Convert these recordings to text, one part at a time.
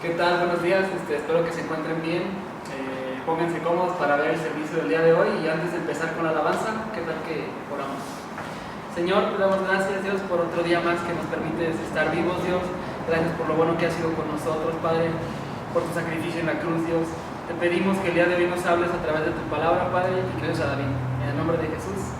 ¿Qué tal? Buenos días, espero que se encuentren bien. Pónganse cómodos para ver el servicio del día de hoy y antes de empezar con la alabanza, ¿qué tal que oramos? Señor, te damos gracias, Dios, por otro día más que nos permites estar vivos, Dios. Gracias por lo bueno que has sido con nosotros, Padre, por tu sacrificio en la cruz, Dios. Te pedimos que el día de hoy nos hables a través de tu palabra, Padre, y que a David. En el nombre de Jesús.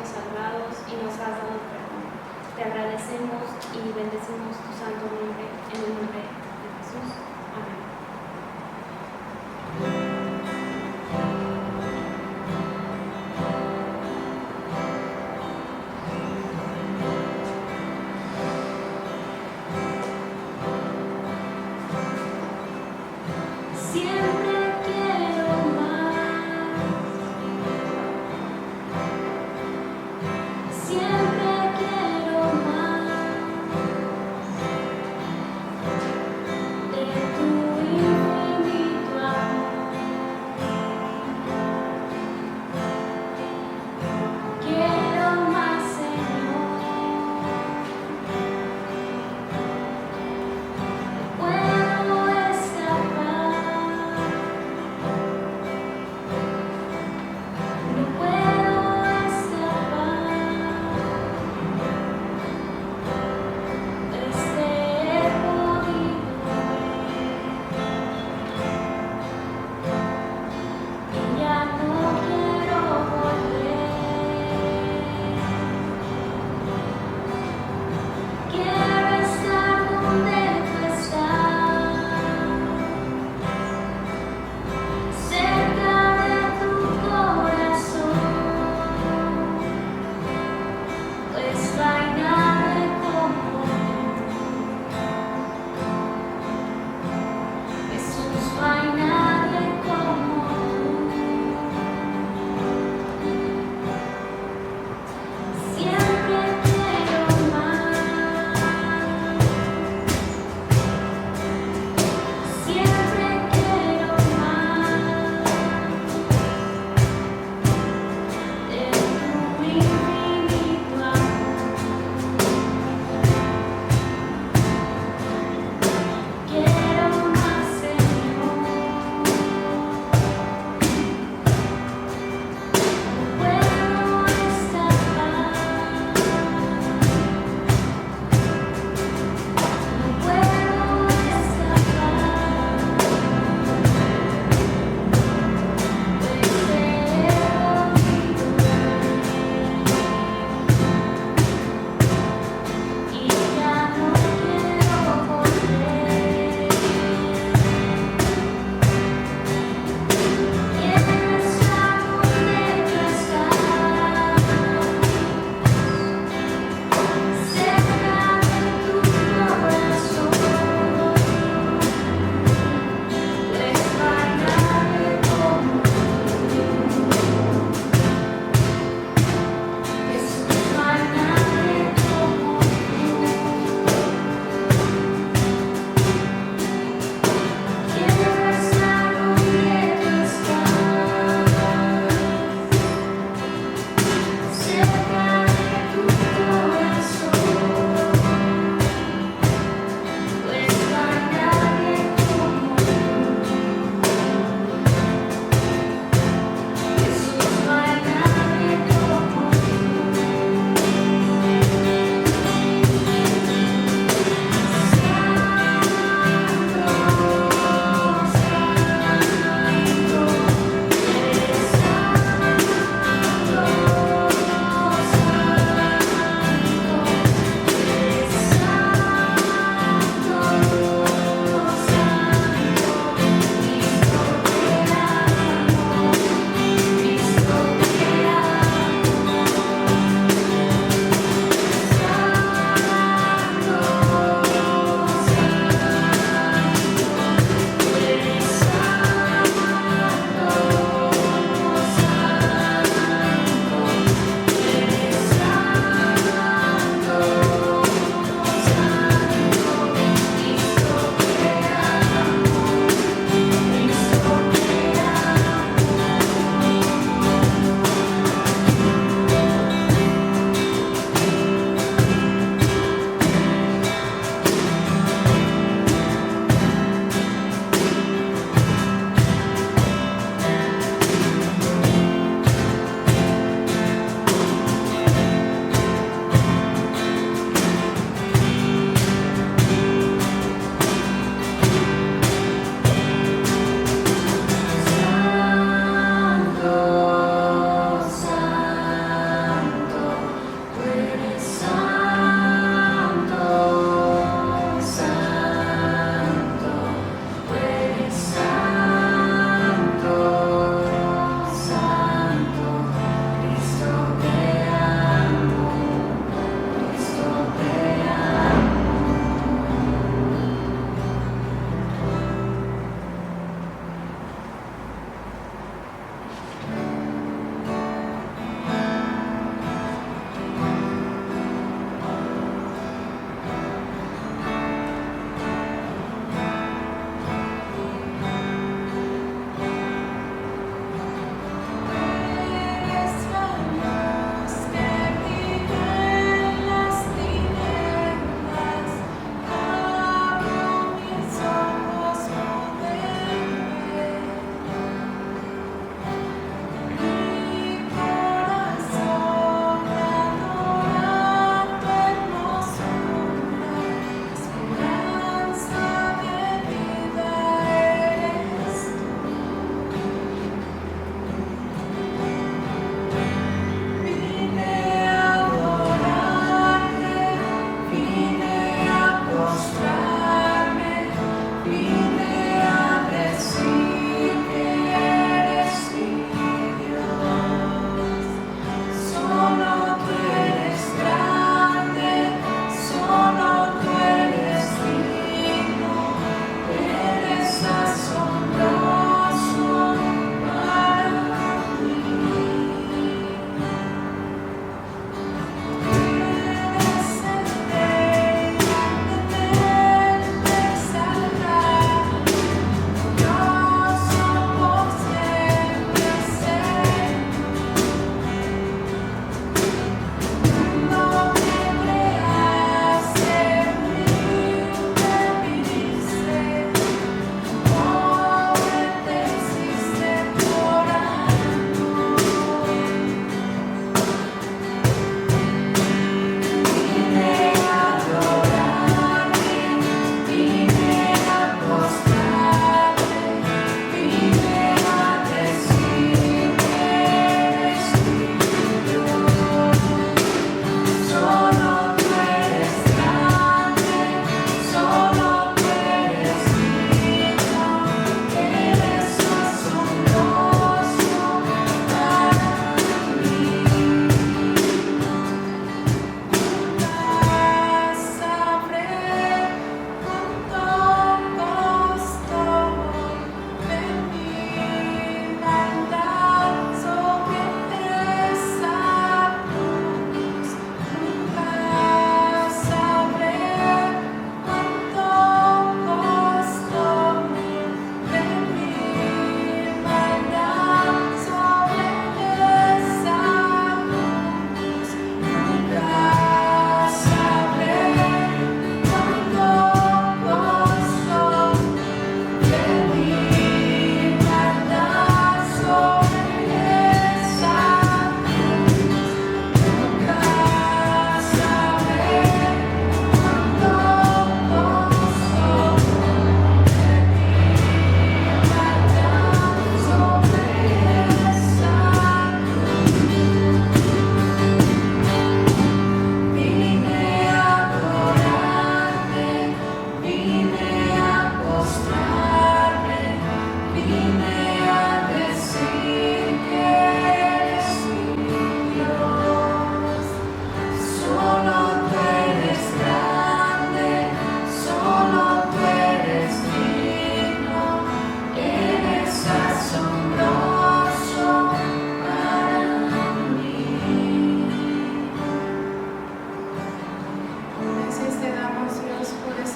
sido salvados y nos has dado perdón. Te agradecemos y bendecimos tu santo nombre, en el nombre de Jesús. Amén. Siempre quiero más, siempre quiero más de tu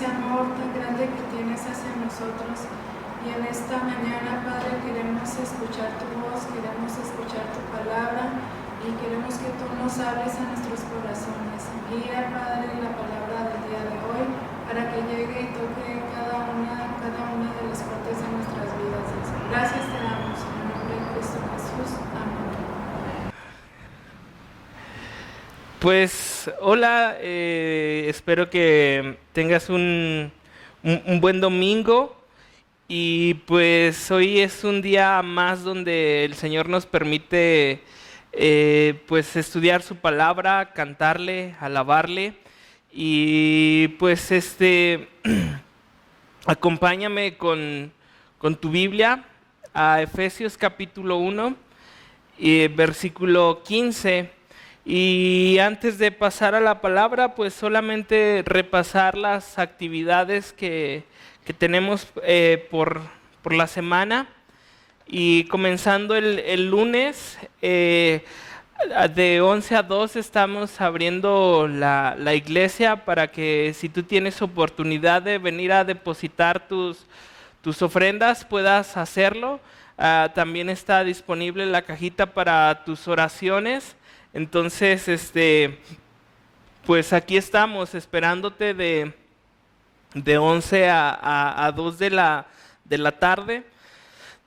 ese amor tan grande que tienes hacia nosotros. Y en esta mañana, Padre, queremos escuchar tu voz, queremos escuchar tu palabra y queremos que tú nos hables a nuestros corazones. Guía, Padre, la palabra del día de hoy para que llegue y toque cada una de las partes de nuestras vidas. Gracias te damos en el nombre de Cristo Jesús. Amén. Pues hola, espero que tengas un buen domingo. Y pues hoy es un día más donde el Señor nos permite pues estudiar su palabra, cantarle, alabarle. Y pues acompáñame con tu Biblia a Efesios capítulo 1, versículo 15. Y antes de pasar a la palabra, pues solamente repasar las actividades que tenemos por la semana. Y comenzando el lunes, de 11 a 2 estamos abriendo la iglesia para que si tú tienes oportunidad de venir a depositar tus ofrendas, puedas hacerlo. También está disponible la cajita para tus oraciones. Entonces, pues aquí estamos esperándote de 11 a 2 de la tarde.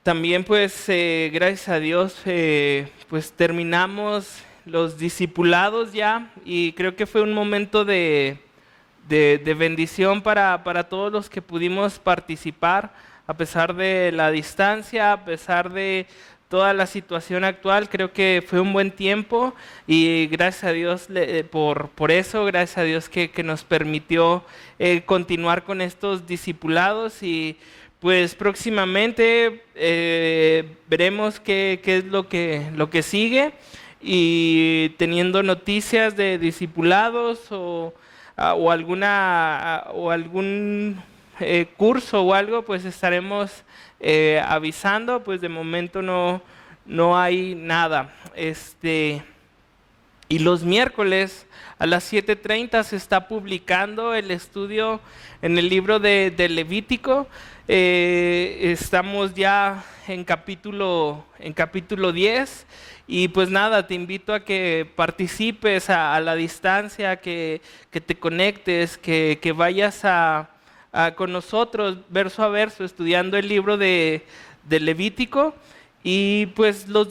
También pues gracias a Dios pues terminamos los discipulados ya y creo que fue un momento de bendición para todos los que pudimos participar a pesar de la distancia, a pesar de toda la situación actual. Creo que fue un buen tiempo y gracias a Dios por eso, gracias a Dios que nos permitió continuar con estos discipulados. Y pues próximamente veremos qué es lo que sigue, y teniendo noticias de discipulados o algún curso o algo, pues estaremos avisando. Pues de momento no hay nada. Y los miércoles a las 7:30 se está publicando el estudio en el libro de Levítico. Estamos ya en capítulo 10. Y pues nada, te invito a que participes a la distancia, que te conectes, que vayas con nosotros verso a verso estudiando el libro de Levítico. Y pues los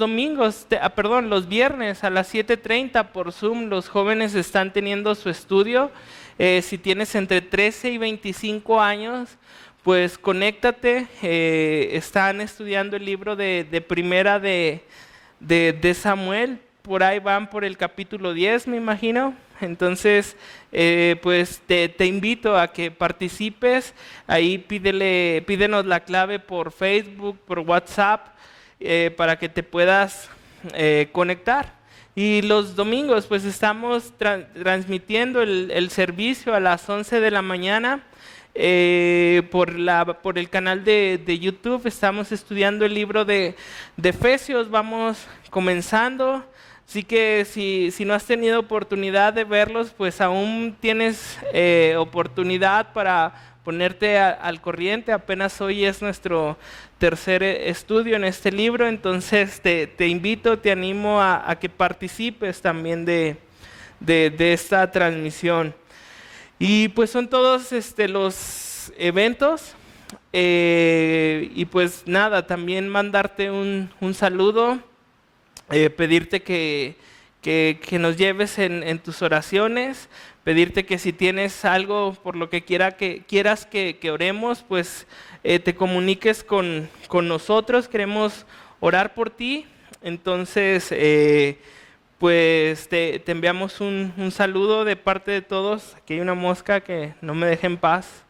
viernes a las 7:30 por Zoom los jóvenes están teniendo su estudio. Si tienes entre 13 y 25 años, pues conéctate. Están estudiando el libro de Primera de Samuel. Por ahí van por el capítulo 10, me imagino. Entonces, pues te invito a que participes. Ahí pídenos la clave por Facebook, por WhatsApp, para que te puedas conectar. Y los domingos, pues estamos transmitiendo el servicio a las 11 de la mañana. Por el canal de YouTube estamos estudiando el libro de Efesios. Vamos comenzando. Así que si no has tenido oportunidad de verlos, pues aún tienes oportunidad para ponerte al corriente. Apenas hoy es nuestro tercer estudio en este libro, entonces te invito, te animo a que participes también de esta transmisión. Y pues son todos los eventos. Y pues nada, también mandarte un saludo. Pedirte que nos lleves en tus oraciones, pedirte que si tienes algo por lo que quieras que oremos, pues te comuniques con nosotros. Queremos orar por ti. Entonces pues te enviamos un saludo de parte de todos. Aquí hay una mosca que no me deja en paz.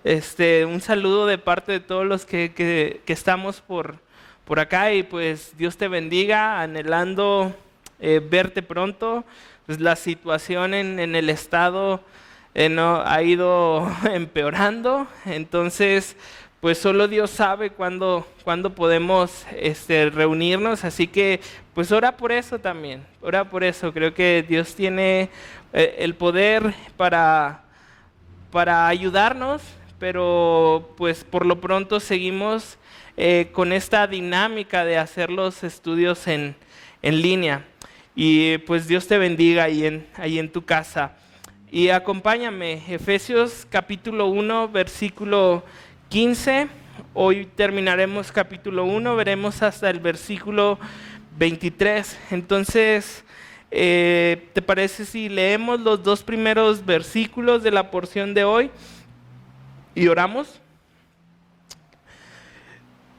Un saludo de parte de todos los que estamos por acá, y pues Dios te bendiga, anhelando verte pronto. Pues la situación en el estado no ha ido empeorando, entonces pues solo Dios sabe cuándo podemos reunirnos, así que pues ora por eso también, ora por eso. Creo que Dios tiene el poder para ayudarnos, pero pues por lo pronto seguimos con esta dinámica de hacer los estudios en línea. Y pues Dios te bendiga ahí en tu casa. Y acompáñame, Efesios capítulo 1, versículo 15. Hoy terminaremos capítulo 1, veremos hasta el versículo 23. Entonces, ¿te parece si leemos los 2 primeros versículos de la porción de hoy y oramos?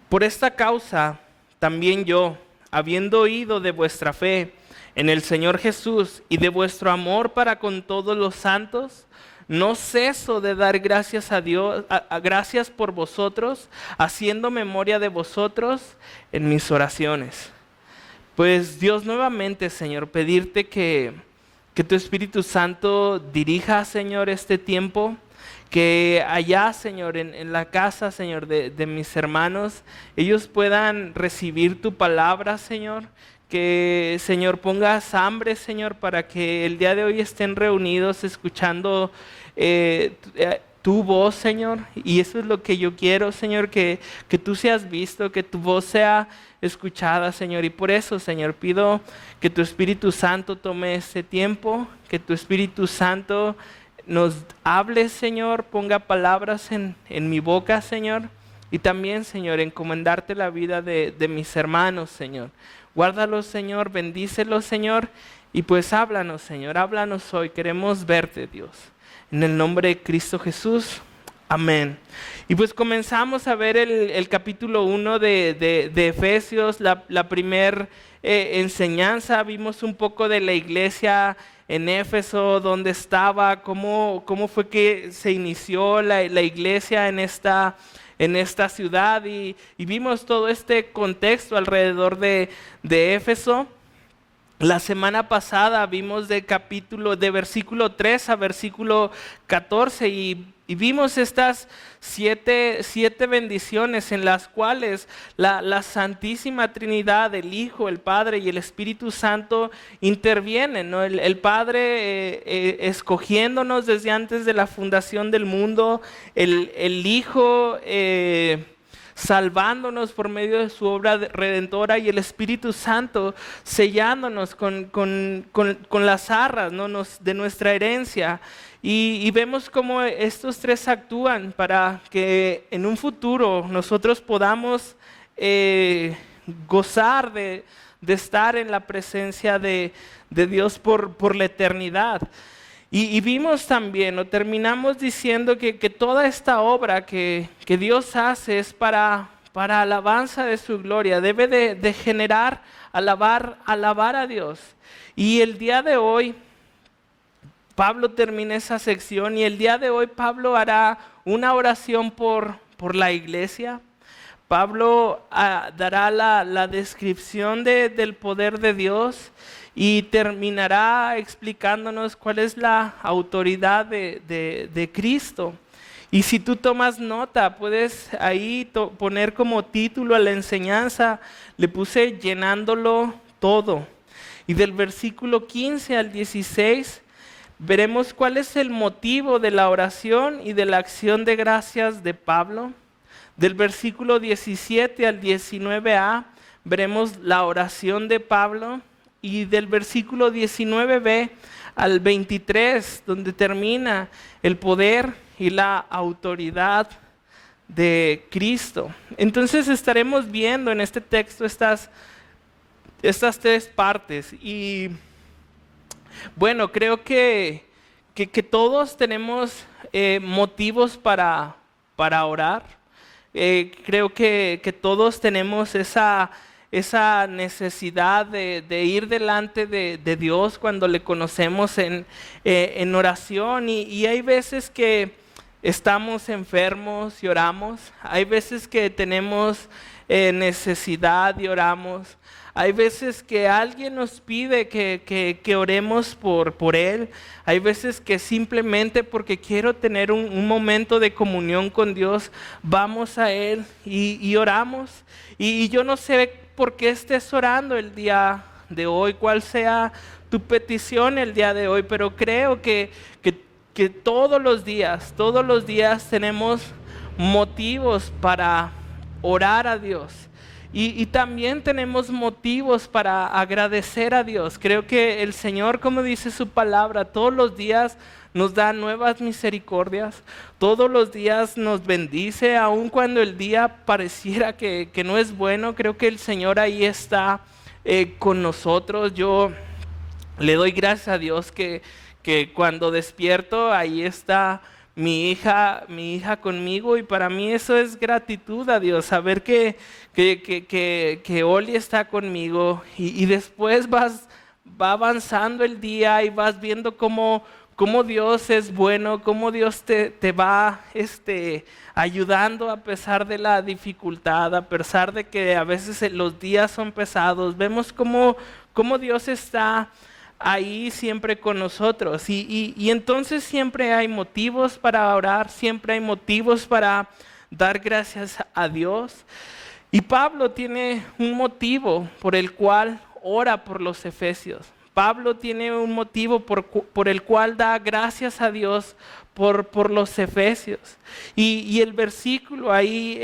Por esta causa, también yo, habiendo oído de vuestra fe en el Señor Jesús y de vuestro amor para con todos los santos, no ceso de dar gracias a Dios, gracias por vosotros, haciendo memoria de vosotros en mis oraciones. Pues Dios, nuevamente, Señor, pedirte que tu Espíritu Santo dirija, Señor, este tiempo, que allá, Señor, en la casa, Señor, de mis hermanos, ellos puedan recibir tu palabra, Señor. Que, Señor, pongas hambre, Señor, para que el día de hoy estén reunidos escuchando tu voz, Señor. Y eso es lo que yo quiero, Señor, que tú seas visto, que tu voz sea escuchada, Señor. Y por eso, Señor, pido que tu Espíritu Santo tome este tiempo, que tu Espíritu Santo nos hable, Señor, ponga palabras en mi boca, Señor. Y también, Señor, encomendarte la vida de mis hermanos, Señor. Guárdalos, Señor, bendícelos, Señor, y pues háblanos, Señor, háblanos hoy, queremos verte, Dios. En el nombre de Cristo Jesús, amén. Y pues comenzamos a ver el capítulo 1 de Efesios, la primer enseñanza. Vimos un poco de la iglesia en Éfeso, dónde estaba, cómo fue que se inició la iglesia en esta ciudad y vimos todo este contexto alrededor de Éfeso. La semana pasada vimos de versículo 3 a versículo 14 y vimos estas siete bendiciones en las cuales la Santísima Trinidad, el Hijo, el Padre y el Espíritu Santo intervienen, ¿no? El Padre escogiéndonos desde antes de la fundación del mundo, el Hijo salvándonos por medio de su obra redentora y el Espíritu Santo sellándonos con las arras, ¿no? de nuestra herencia. Y vemos cómo estos tres actúan para que en un futuro nosotros podamos gozar de estar en la presencia de Dios por la eternidad. Y vimos también, o terminamos diciendo que toda esta obra que Dios hace es para alabanza de su gloria, debe de generar, alabar a Dios. Y el día de hoy, Pablo termina esa sección y el día de hoy Pablo hará una oración por la iglesia. Pablo dará la descripción del poder de Dios y terminará explicándonos cuál es la autoridad de Cristo. Y si tú tomas nota, puedes ahí poner como título a la enseñanza, le puse llenándolo todo. Y del versículo 15 al 16 veremos cuál es el motivo de la oración y de la acción de gracias de Pablo. Del versículo 17 al 19a veremos la oración de Pablo. Y del versículo 19b al 23, donde termina el poder y la autoridad de Cristo. Entonces estaremos viendo en este texto estas tres partes. Y bueno, creo que todos tenemos motivos para orar. Creo que todos tenemos esa necesidad de ir delante de Dios cuando le conocemos en oración y hay veces que estamos enfermos y oramos, hay veces que tenemos necesidad y oramos, hay veces que alguien nos pide que oremos por él, hay veces que simplemente porque quiero tener un momento de comunión con Dios, vamos a él y oramos y yo no sé por qué estés orando el día de hoy, cuál sea tu petición el día de hoy, pero creo que que todos los días tenemos motivos para orar a Dios. Y también tenemos motivos para agradecer a Dios. Creo que el Señor, como dice su palabra, todos los días nos da nuevas misericordias, todos los días nos bendice, aun cuando el día pareciera que no es bueno. Creo que el Señor ahí está con nosotros. Yo le doy gracias a Dios que cuando despierto ahí está mi hija conmigo, y para mí eso es gratitud a Dios, saber que Oli está conmigo, y después va avanzando el día y vas viendo cómo Dios es bueno, cómo Dios te va ayudando a pesar de la dificultad, a pesar de que a veces los días son pesados. Vemos cómo Dios está ahí siempre con nosotros, y entonces siempre hay motivos para orar, siempre hay motivos para dar gracias a Dios. Y Pablo tiene un motivo por el cual ora por los efesios. Pablo tiene un motivo por el cual da gracias a Dios por los efesios. Y el versículo ahí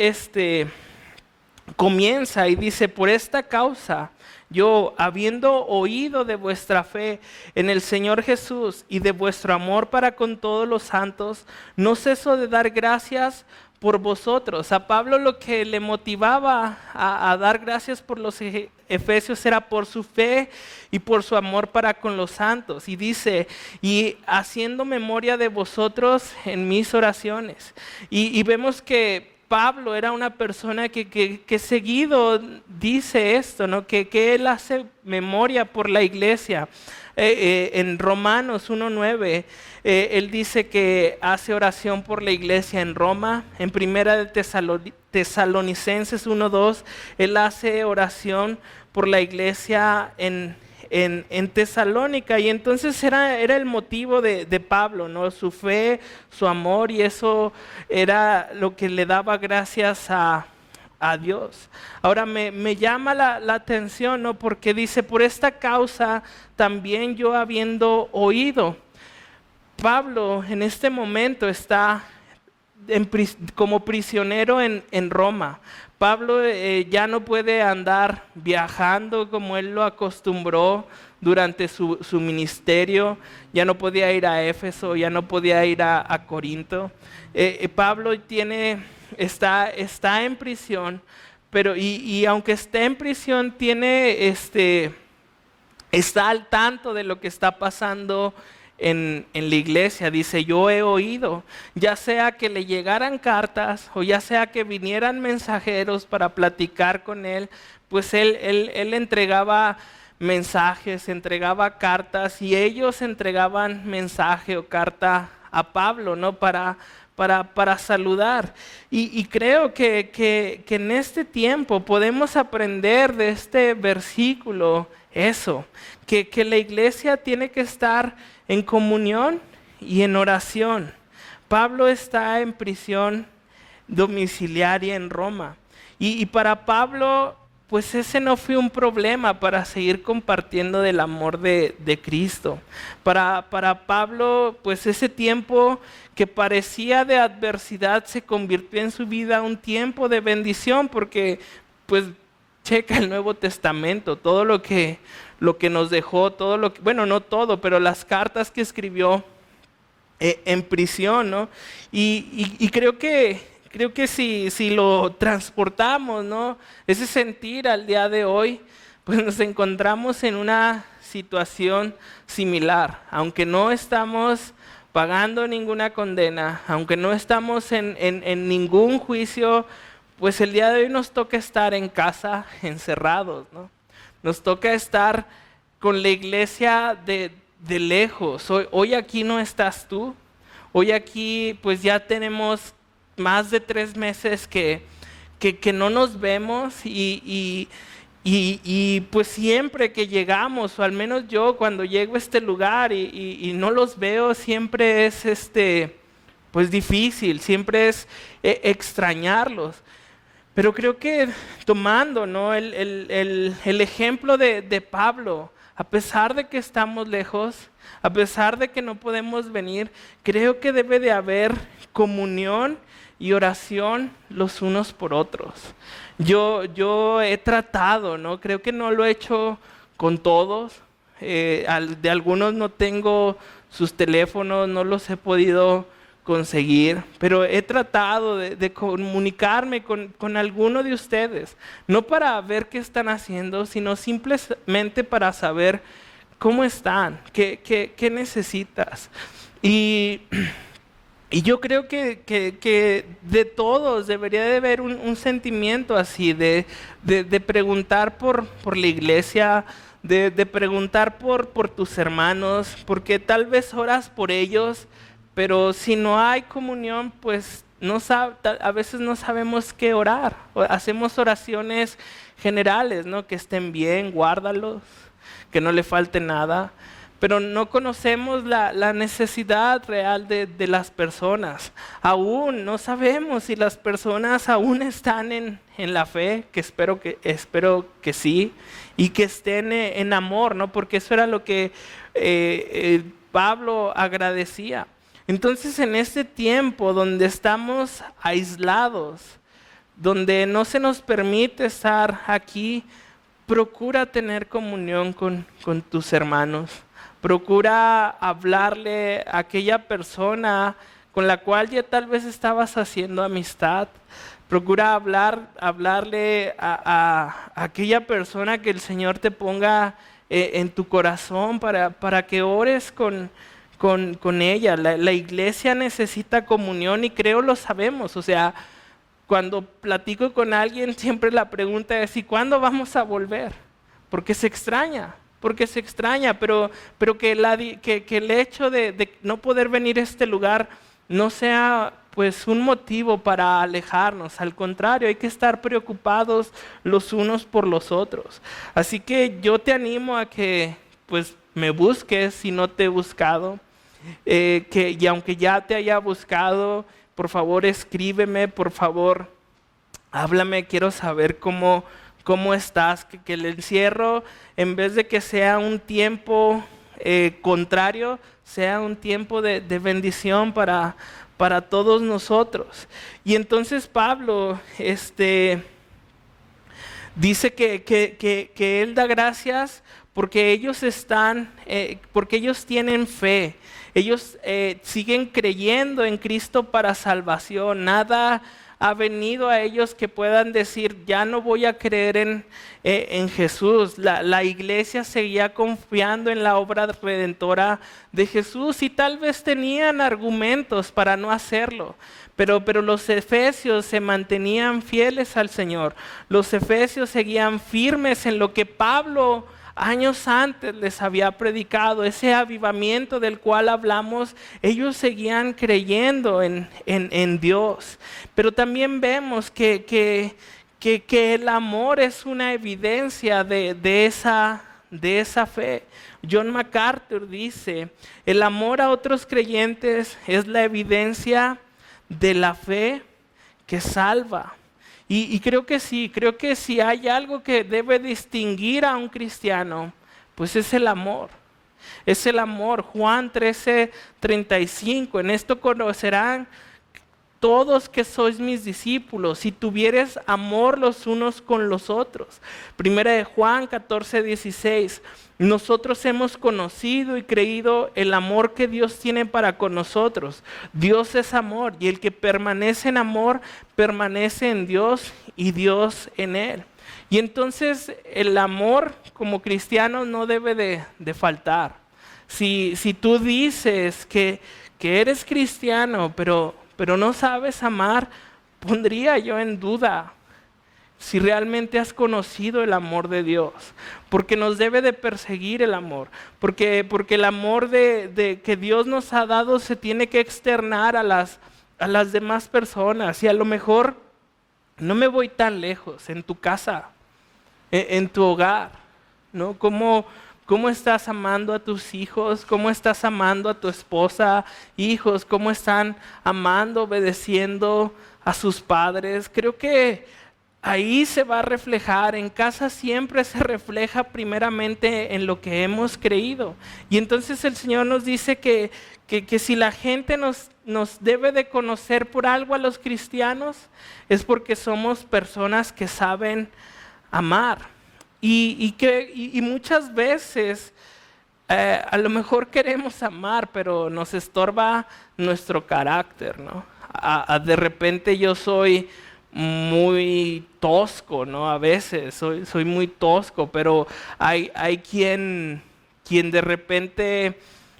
comienza y dice: por esta causa, yo, habiendo oído de vuestra fe en el Señor Jesús y de vuestro amor para con todos los santos, no ceso de dar gracias por vosotros. A Pablo lo que le motivaba a dar gracias por los efesios era por su fe y por su amor para con los santos. Y dice: y haciendo memoria de vosotros en mis oraciones. Y vemos que Pablo era una persona que seguido dice esto, ¿no? Que él hace memoria por la iglesia. En Romanos 1:9, él dice que hace oración por la iglesia en Roma. En Primera de Tesalonicenses 1:2, él hace oración por la iglesia en Tesalónica. Y entonces era el motivo de Pablo, ¿no? Su fe, su amor, y eso era lo que le daba gracias a Dios. Ahora me llama la atención, ¿no? Porque dice: por esta causa también yo, habiendo oído. Pablo en este momento está como prisionero en Roma. Pablo ya no puede andar viajando como él lo acostumbró durante su ministerio. Ya no podía ir a Éfeso, ya no podía ir a Corinto. Pablo está en prisión, pero y aunque esté en prisión, está al tanto de lo que está pasando en la iglesia. Dice: yo he oído, ya sea que le llegaran cartas o ya sea que vinieran mensajeros para platicar con él, pues él entregaba mensajes, entregaba cartas, y ellos entregaban mensaje o carta a Pablo, ¿no? Para saludar. Y creo que en este tiempo podemos aprender de este versículo eso, que la iglesia tiene que estar en comunión y en oración. Pablo está en prisión domiciliaria en Roma, y para Pablo, pues ese no fue un problema para seguir compartiendo del amor de Cristo. Para Pablo, pues ese tiempo que parecía de adversidad se convirtió en su vida un tiempo de bendición, porque pues checa el Nuevo Testamento, todo lo que nos dejó, bueno, no todo, pero las cartas que escribió en prisión, ¿no? Y creo que si lo transportamos, ¿no? Ese sentir al día de hoy, pues nos encontramos en una situación similar. Aunque no estamos pagando ninguna condena, aunque no estamos en ningún juicio, pues el día de hoy nos toca estar en casa encerrados, ¿no? Nos toca estar con la iglesia de lejos. Hoy aquí no estás tú. Hoy aquí pues ya tenemos más de 3 meses que no nos vemos, y pues siempre que llegamos, o al menos yo cuando llego a este lugar y no los veo, siempre es pues difícil, siempre es extrañarlos. Pero creo que tomando, ¿no? el ejemplo de Pablo, a pesar de que estamos lejos, a pesar de que no podemos venir, creo que debe de haber comunión y oración los unos por otros. Yo he tratado, ¿no? Creo que no lo he hecho con todos. De algunos no tengo sus teléfonos, no los he podido conseguir, pero he tratado de comunicarme con alguno de ustedes, no para ver qué están haciendo, sino simplemente para saber cómo están, qué necesitas. Y yo creo que de todos debería de haber un sentimiento así, de preguntar por la iglesia, de preguntar por tus hermanos, porque tal vez oras por ellos, pero si no hay comunión, pues a veces no sabemos qué orar. Hacemos oraciones generales, ¿no? Que estén bien, guárdalos, que no le falte nada. Pero no conocemos la necesidad real de las personas. Aún no sabemos si las personas aún están en la fe, que espero que sí, y que estén en amor, ¿no? Porque eso era lo que Pablo agradecía. Entonces, en este tiempo donde estamos aislados, donde no se nos permite estar aquí, procura tener comunión con tus hermanos. Procura hablarle a aquella persona con la cual ya tal vez estabas haciendo amistad. Procura hablarle a aquella persona que el Señor te ponga en tu corazón para que ores con ella. La iglesia necesita comunión y creo lo sabemos. O sea, cuando platico con alguien siempre la pregunta es: ¿y cuándo vamos a volver? Porque se extraña, pero que el hecho de no poder venir a este lugar no sea pues un motivo para alejarnos. Al contrario, hay que estar preocupados los unos por los otros. Así que yo te animo a que pues me busques si no te he buscado, y aunque ya te haya buscado, por favor escríbeme, por favor háblame, quiero saber cómo estás, que el encierro, en vez de que sea un tiempo contrario, sea un tiempo de bendición para todos nosotros. Y entonces Pablo dice que él da gracias porque ellos porque ellos tienen fe, ellos siguen creyendo en Cristo para salvación. Nada ha venido a ellos que puedan decir: ya no voy a creer en Jesús. La iglesia seguía confiando en la obra redentora de Jesús y tal vez tenían argumentos para no hacerlo. Pero los efesios se mantenían fieles al Señor. Los efesios seguían firmes en lo que Pablo años antes les había predicado, ese avivamiento del cual hablamos. Ellos seguían creyendo en Dios. Pero también vemos que el amor es una evidencia de esa fe. John MacArthur dice: el amor a otros creyentes es la evidencia de la fe que salva. Y creo que si hay algo que debe distinguir a un cristiano, pues es el amor. Es el amor. Juan 13:35, en esto conocerán todos que sois mis discípulos, si tuvieres amor los unos con los otros. Primera de Juan 14:16, nosotros hemos conocido y creído el amor que Dios tiene para con nosotros. Dios es amor, y el que permanece en amor, permanece en Dios y Dios en él. Y entonces el amor como cristiano no debe de faltar. Si tú dices que eres cristiano, pero no sabes amar, pondría yo en duda si realmente has conocido el amor de Dios, porque nos debe de perseguir el amor, porque el amor que Dios nos ha dado se tiene que externar a las demás personas. Y a lo mejor no me voy tan lejos, en tu casa, en tu hogar, ¿no? ¿Cómo estás amando a tus hijos? ¿Cómo estás amando a tu esposa, hijos? ¿Cómo están amando, obedeciendo a sus padres? Creo que ahí se va a reflejar. En casa siempre se refleja primeramente en lo que hemos creído. Y entonces el Señor nos dice que si la gente nos debe de conocer por algo a los cristianos, es porque somos personas que saben amar. Y muchas veces a lo mejor queremos amar, pero nos estorba nuestro carácter, ¿no? De repente yo soy muy tosco, ¿no? A veces soy muy tosco, pero hay quien de repente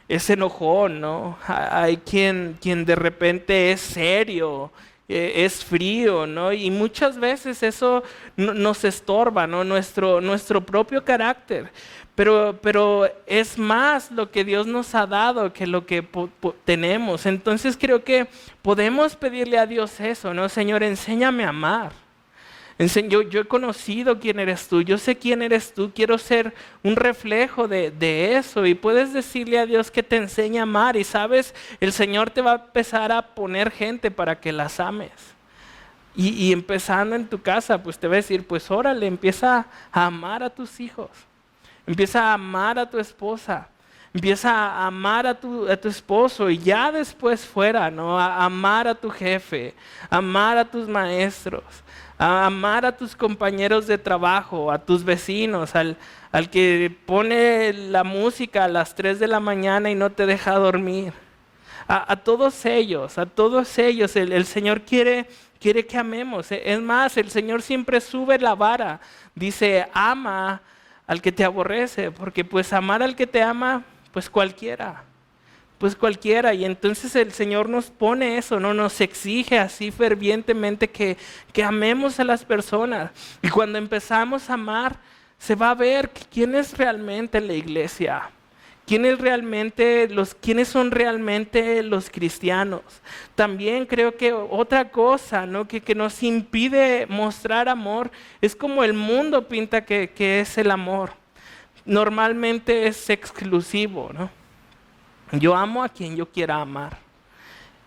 es enojón, ¿no? Hay quien de repente es serio, es frío, ¿no? Y muchas veces eso nos estorba, ¿no? Nuestro propio carácter. Pero es más lo que Dios nos ha dado que lo que tenemos. Entonces creo que podemos pedirle a Dios eso, ¿no? Señor, enséñame a amar. Yo he conocido quién eres tú, yo sé quién eres tú, quiero ser un reflejo de eso. Y puedes decirle a Dios que te enseñe a amar. Y sabes, el Señor te va a empezar a poner gente para que las ames. Y empezando en tu casa, pues te va a decir, pues órale, empieza a amar a tus hijos. Empieza a amar a tu esposa, empieza a amar a tu esposo, y ya después fuera, ¿no? A amar a tu jefe, a amar a tus maestros, a amar a tus compañeros de trabajo, a tus vecinos, al que pone la música a las 3 de la mañana y no te deja dormir. A todos ellos, el Señor quiere que amemos. Es más, el Señor siempre sube la vara. Dice, ama al que te aborrece, porque pues amar al que te ama, pues cualquiera. Y entonces el Señor nos pone eso, ¿no? Nos exige así fervientemente que amemos a las personas. Y cuando empezamos a amar, se va a ver quién es realmente la iglesia. ¿Quiénes son realmente los cristianos? También creo que otra cosa, ¿no? que nos impide mostrar amor es como el mundo pinta que es el amor. Normalmente es exclusivo, ¿no? Yo amo a quien yo quiera amar.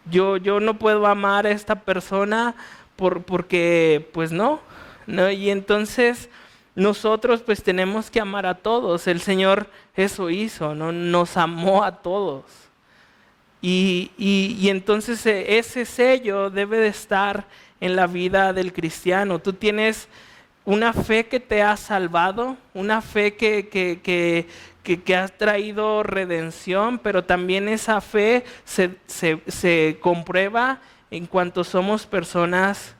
Yo no puedo amar a esta persona porque pues no. Y entonces nosotros pues tenemos que amar a todos. El Señor eso hizo, ¿no? Nos amó a todos. Y entonces ese sello debe de estar en la vida del cristiano. Tú tienes una fe que te ha salvado, una fe que ha traído redención, pero también esa fe se comprueba en cuanto somos personas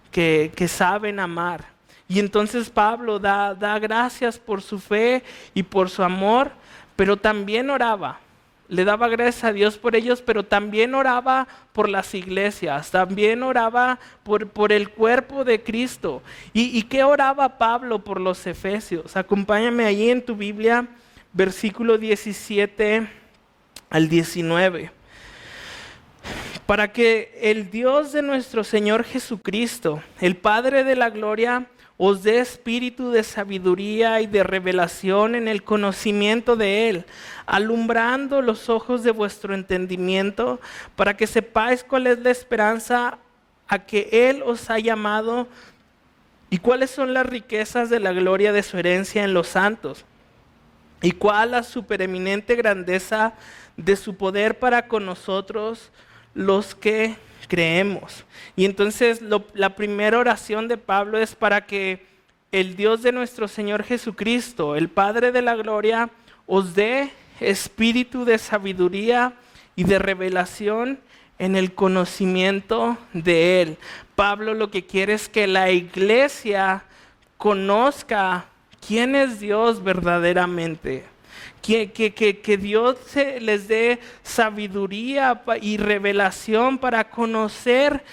que saben amar. Y entonces Pablo da gracias por su fe y por su amor, pero también oraba. Le daba gracias a Dios por ellos, pero también oraba por las iglesias, también oraba por el cuerpo de Cristo. ¿Y qué oraba Pablo por los efesios? Acompáñame ahí en tu Biblia, versículo 17 al 19. Para que el Dios de nuestro Señor Jesucristo, el Padre de la gloria, os dé espíritu de sabiduría y de revelación en el conocimiento de Él, alumbrando los ojos de vuestro entendimiento, para que sepáis cuál es la esperanza a que Él os ha llamado y cuáles son las riquezas de la gloria de su herencia en los santos, y cuál la supereminente grandeza de su poder para con nosotros los que creemos. Y entonces la primera oración de Pablo es para que el Dios de nuestro Señor Jesucristo, el Padre de la gloria, os dé espíritu de sabiduría y de revelación en el conocimiento de Él. Pablo lo que quiere es que la iglesia conozca quién es Dios verdaderamente. Que Dios les dé sabiduría y revelación para conocer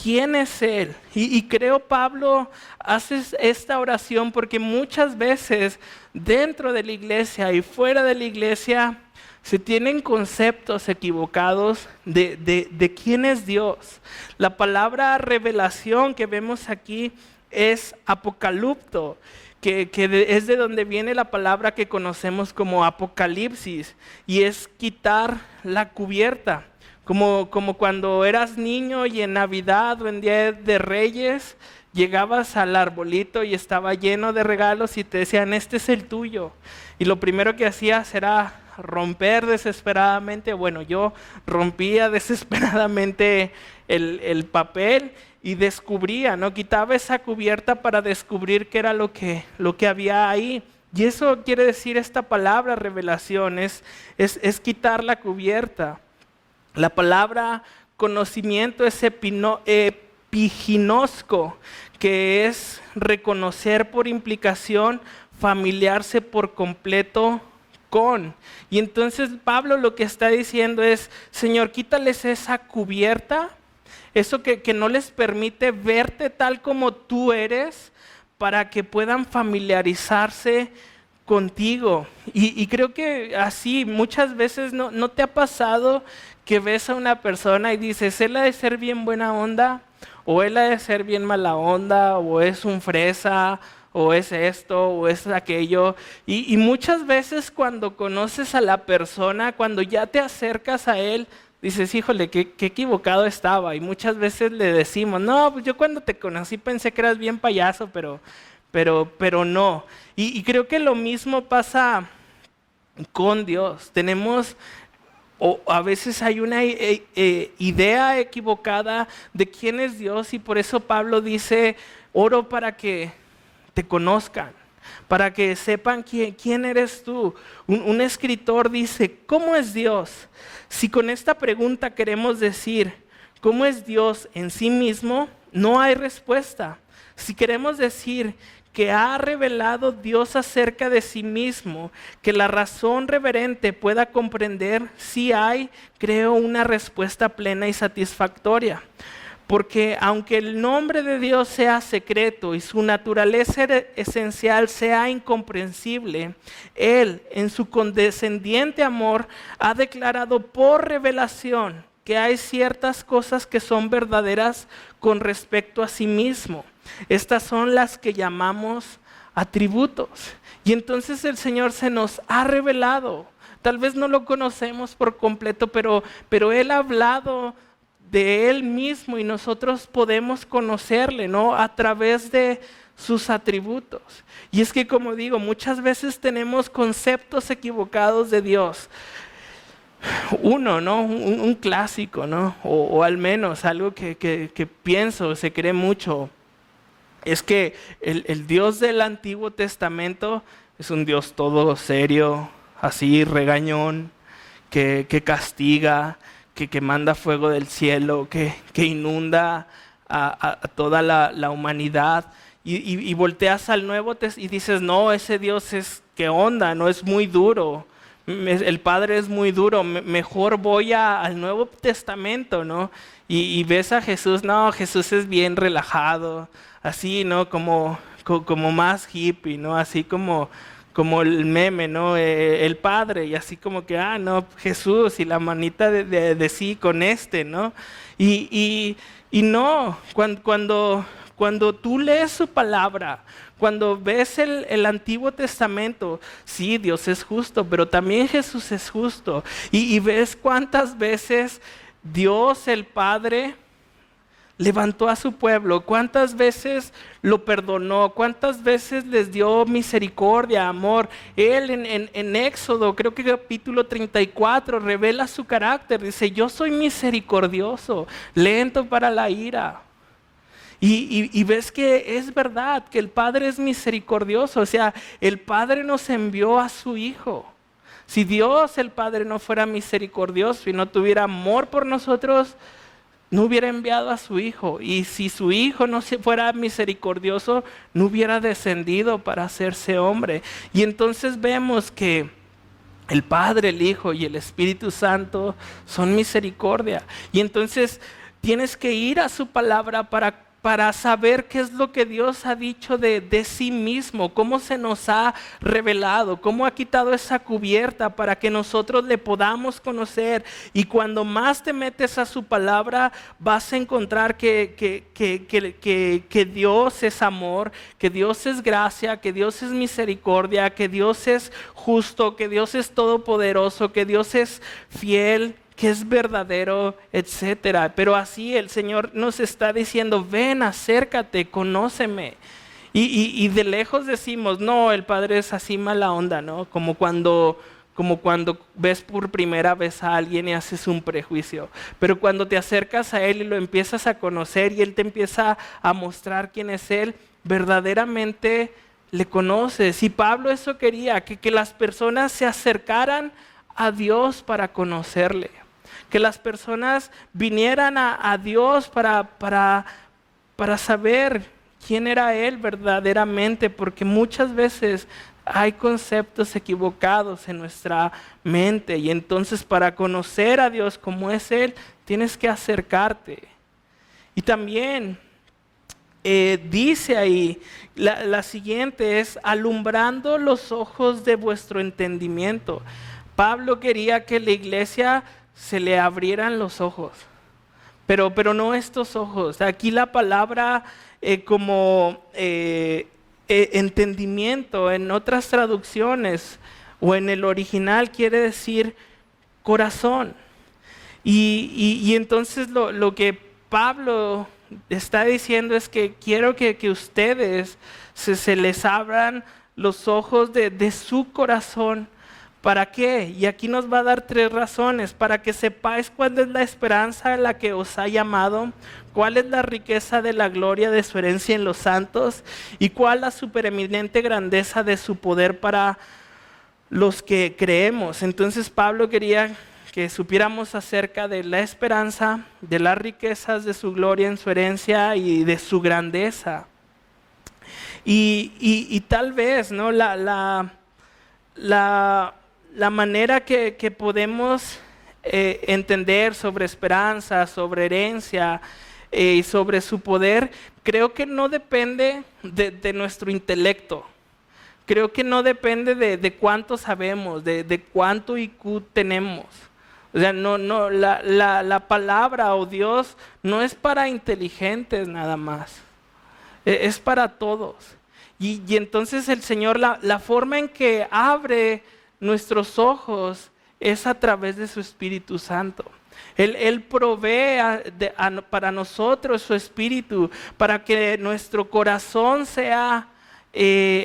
quién es Él. Y creo Pablo hace esta oración porque muchas veces dentro de la iglesia y fuera de la iglesia se tienen conceptos equivocados de quién es Dios. La palabra revelación que vemos aquí es apocalipto, que es de donde viene la palabra que conocemos como apocalipsis, y es quitar la cubierta. Como cuando eras niño y en Navidad o en Día de Reyes llegabas al arbolito y estaba lleno de regalos y te decían, este es el tuyo. Y lo primero que hacías era romper desesperadamente, bueno, yo rompía desesperadamente el papel y descubría, ¿no? Quitaba esa cubierta para descubrir qué era lo que había ahí. Y eso quiere decir esta palabra revelación, es quitar la cubierta. La palabra conocimiento es epiginosco, que es reconocer por implicación, familiarse por completo con. Y entonces Pablo lo que está diciendo es, Señor, quítales esa cubierta, eso que no les permite verte tal como tú eres, para que puedan familiarizarse contigo. Y creo que así muchas veces no te ha pasado que ves a una persona y dices, él ha de ser bien buena onda, o él ha de ser bien mala onda, o es un fresa, o es esto, o es aquello. Y muchas veces cuando conoces a la persona, cuando ya te acercas a él, dices, híjole, qué equivocado estaba. Y muchas veces le decimos, no, pues yo cuando te conocí pensé que eras bien payaso, pero no. Y creo que lo mismo pasa con Dios. Tenemos, o a veces hay una idea equivocada de quién es Dios, y por eso Pablo dice, oro para que te conozcan, para que sepan quién eres tú. Un escritor dice, ¿cómo es Dios? Si con esta pregunta queremos decir, ¿cómo es Dios en sí mismo? No hay respuesta. Si queremos decir que ha revelado Dios acerca de sí mismo, que la razón reverente pueda comprender, sí hay, creo, una respuesta plena y satisfactoria. Porque aunque el nombre de Dios sea secreto y su naturaleza esencial sea incomprensible, Él, en su condescendiente amor, ha declarado por revelación que hay ciertas cosas que son verdaderas con respecto a sí mismo. Estas son las que llamamos atributos. Y entonces el Señor se nos ha revelado. Tal vez no lo conocemos por completo, pero Él ha hablado de Él mismo y nosotros podemos conocerle, ¿no? A través de sus atributos. Y es que, como digo, muchas veces tenemos conceptos equivocados de Dios. Uno, ¿no? Un clásico, ¿no? O al menos algo que pienso, se cree mucho, es que el Dios del Antiguo Testamento es un Dios todo serio, así regañón, que castiga, que manda fuego del cielo, que inunda a toda la humanidad. Y volteas al Nuevo y dices, no, ese Dios es, ¿qué onda? No, es muy duro. El Padre es muy duro, mejor voy al Nuevo Testamento, ¿no? Y ves a Jesús, no, Jesús es bien relajado, así, ¿no? Como más hippie, ¿no? Así como el meme, ¿no? El Padre, y así como que, no, Jesús, y la manita de sí con ¿no? Y no, cuando tú lees su palabra, cuando ves el Antiguo Testamento, sí, Dios es justo, pero también Jesús es justo. Y ves cuántas veces Dios el Padre levantó a su pueblo, cuántas veces lo perdonó, cuántas veces les dio misericordia, amor. Él en Éxodo, creo que capítulo 34, revela su carácter. Dice, yo soy misericordioso, lento para la ira. Y ves que es verdad, que el Padre es misericordioso. O sea, el Padre nos envió a su Hijo. Si Dios el Padre no fuera misericordioso y no tuviera amor por nosotros, no hubiera enviado a su Hijo. Y si su Hijo no fuera misericordioso, no hubiera descendido para hacerse hombre. Y entonces vemos que el Padre, el Hijo y el Espíritu Santo son misericordia. Y entonces tienes que ir a su palabra para saber qué es lo que Dios ha dicho de sí mismo, cómo se nos ha revelado, cómo ha quitado esa cubierta para que nosotros le podamos conocer. Y cuando más te metes a su palabra, vas a encontrar que Dios es amor, que Dios es gracia, que Dios es misericordia, que Dios es justo, que Dios es todopoderoso, que Dios es fiel, es verdadero, etcétera. Pero así el Señor nos está diciendo, ven, acércate, conóceme. Y de lejos decimos, no, el Padre es así mala onda, ¿no? Como cuando ves por primera vez a alguien y haces un prejuicio. Pero cuando te acercas a Él y lo empiezas a conocer y Él te empieza a mostrar quién es Él, verdaderamente le conoces. Y Pablo eso quería, que las personas se acercaran a Dios para conocerle. Que las personas vinieran a Dios para saber quién era Él verdaderamente, porque muchas veces hay conceptos equivocados en nuestra mente y entonces para conocer a Dios como es Él, tienes que acercarte. Y también dice ahí, la siguiente es, alumbrando los ojos de vuestro entendimiento. Pablo quería que la iglesia se le abrieran los ojos, pero no estos ojos. Aquí la palabra entendimiento en otras traducciones o en el original quiere decir corazón. Y entonces lo que Pablo está diciendo es que quiero que ustedes se les abran los ojos de su corazón. ¿Para qué? Y aquí nos va a dar 3 razones. Para que sepáis cuál es la esperanza a la que os ha llamado, cuál es la riqueza de la gloria de su herencia en los santos y cuál la supereminente grandeza de su poder para los que creemos. Entonces Pablo quería que supiéramos acerca de la esperanza, de las riquezas de su gloria en su herencia y de su grandeza. Y tal vez, ¿no? La manera que podemos entender sobre esperanza, sobre herencia y sobre su poder, creo que no depende de nuestro intelecto. Creo que no depende de cuánto sabemos, de cuánto IQ tenemos. O sea, la palabra o Dios no es para inteligentes nada más. Es para todos. Y entonces el Señor, la forma en que abre nuestros ojos es a través de su Espíritu Santo. Él provee para nosotros su Espíritu, para que nuestro corazón sea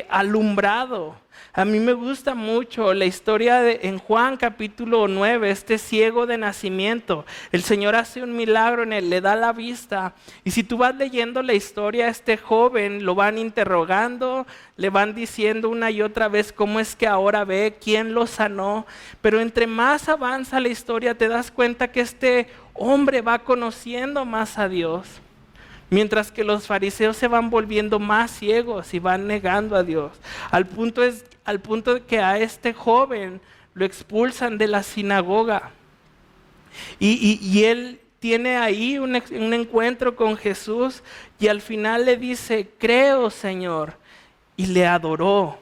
alumbrado. A mí me gusta mucho la historia en Juan capítulo 9, este ciego de nacimiento. El Señor hace un milagro en él, le da la vista. Y si tú vas leyendo la historia, este joven lo van interrogando, le van diciendo una y otra vez cómo es que ahora ve, quién lo sanó. Pero entre más avanza la historia, te das cuenta que este hombre va conociendo más a Dios. Mientras que los fariseos se van volviendo más ciegos y van negando a Dios. Al punto de que a este joven lo expulsan de la sinagoga. Y él tiene ahí un encuentro con Jesús y al final le dice, creo, Señor, y le adoró.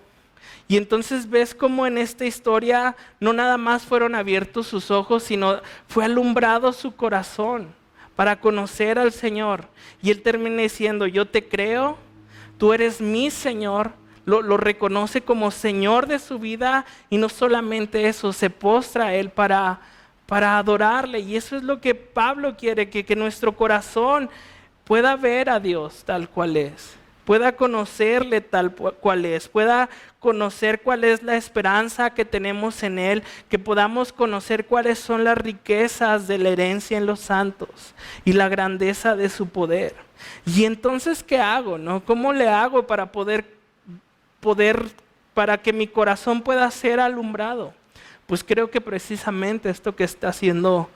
Y entonces ves cómo en esta historia no nada más fueron abiertos sus ojos, sino fue alumbrado su corazón para conocer al Señor. Y él termina diciendo, yo te creo, tú eres mi Señor. Lo reconoce como Señor de su vida y no solamente eso, se postra a Él para adorarle. Y eso es lo que Pablo quiere, que nuestro corazón pueda ver a Dios tal cual es, pueda conocerle tal cual es, pueda conocer cuál es la esperanza que tenemos en Él, que podamos conocer cuáles son las riquezas de la herencia en los santos y la grandeza de su poder. Y entonces, ¿qué hago, no? ¿Cómo le hago para para que mi corazón pueda ser alumbrado? Pues creo que precisamente esto que está haciendo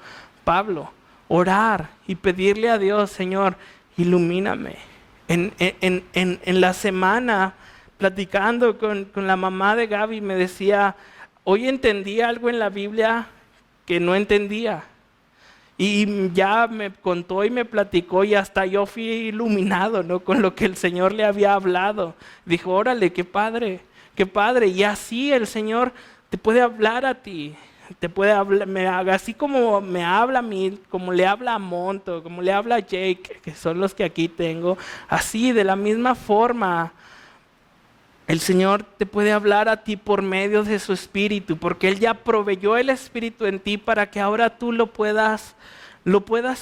Pablo, orar y pedirle a Dios, Señor, ilumíname. En la semana, platicando con la mamá de Gaby, me decía, hoy entendí algo en la Biblia que no entendía. Y ya me contó y me platicó y hasta yo fui iluminado, ¿no? Con lo que el Señor le había hablado. Dijo, órale, qué padre, qué padre. Y así el Señor te puede hablar a ti. Te puede hablar, así como me habla a mí, como le habla a Monto, como le habla a Jake, que son los que aquí tengo, así de la misma forma El Señor te puede hablar a ti por medio de su Espíritu, porque Él ya proveyó el Espíritu en ti para que ahora tú lo puedas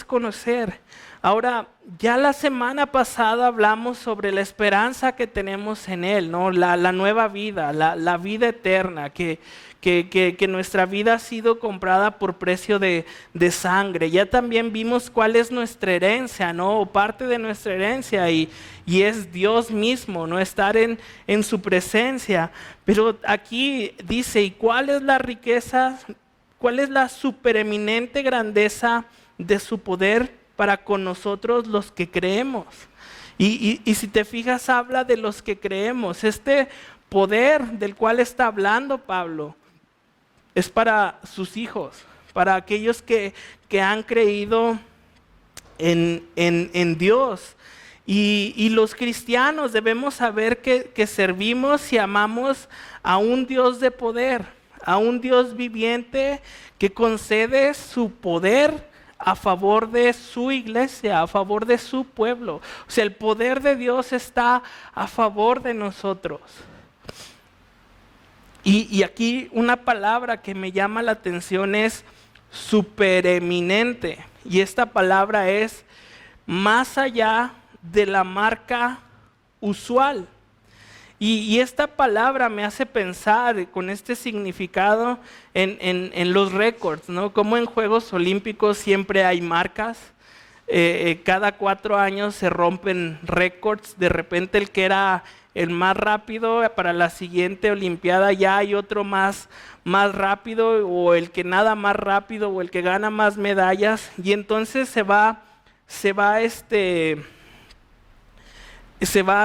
conocer. Ahora, ya la semana pasada hablamos sobre la esperanza que tenemos en Él, ¿no? La nueva vida, la vida eterna, que nuestra vida ha sido comprada por precio de sangre. Ya también vimos cuál es nuestra herencia, ¿no? O parte de nuestra herencia, y es Dios mismo, ¿no? Estar en su presencia. Pero aquí dice, ¿y cuál es la riqueza? ¿Cuál es la supereminente grandeza de su poder para con nosotros los que creemos? Y si te fijas, habla de los que creemos. Este poder del cual está hablando Pablo es para sus hijos, para aquellos que han creído en Dios. Y los cristianos debemos saber que servimos y amamos a un Dios de poder, a un Dios viviente que concede su poder a favor de su iglesia, a favor de su pueblo. O sea, el poder de Dios está a favor de nosotros. Y aquí una palabra que me llama la atención es supereminente. Y esta palabra es más allá de la marca usual. Y esta palabra me hace pensar con este significado en los récords, ¿no? Como en Juegos Olímpicos siempre hay marcas. Cada 4 años se rompen récords. De repente el que era el más rápido para la siguiente olimpiada ya hay otro más rápido, o el que nada más rápido, o el que gana más medallas. Y entonces se va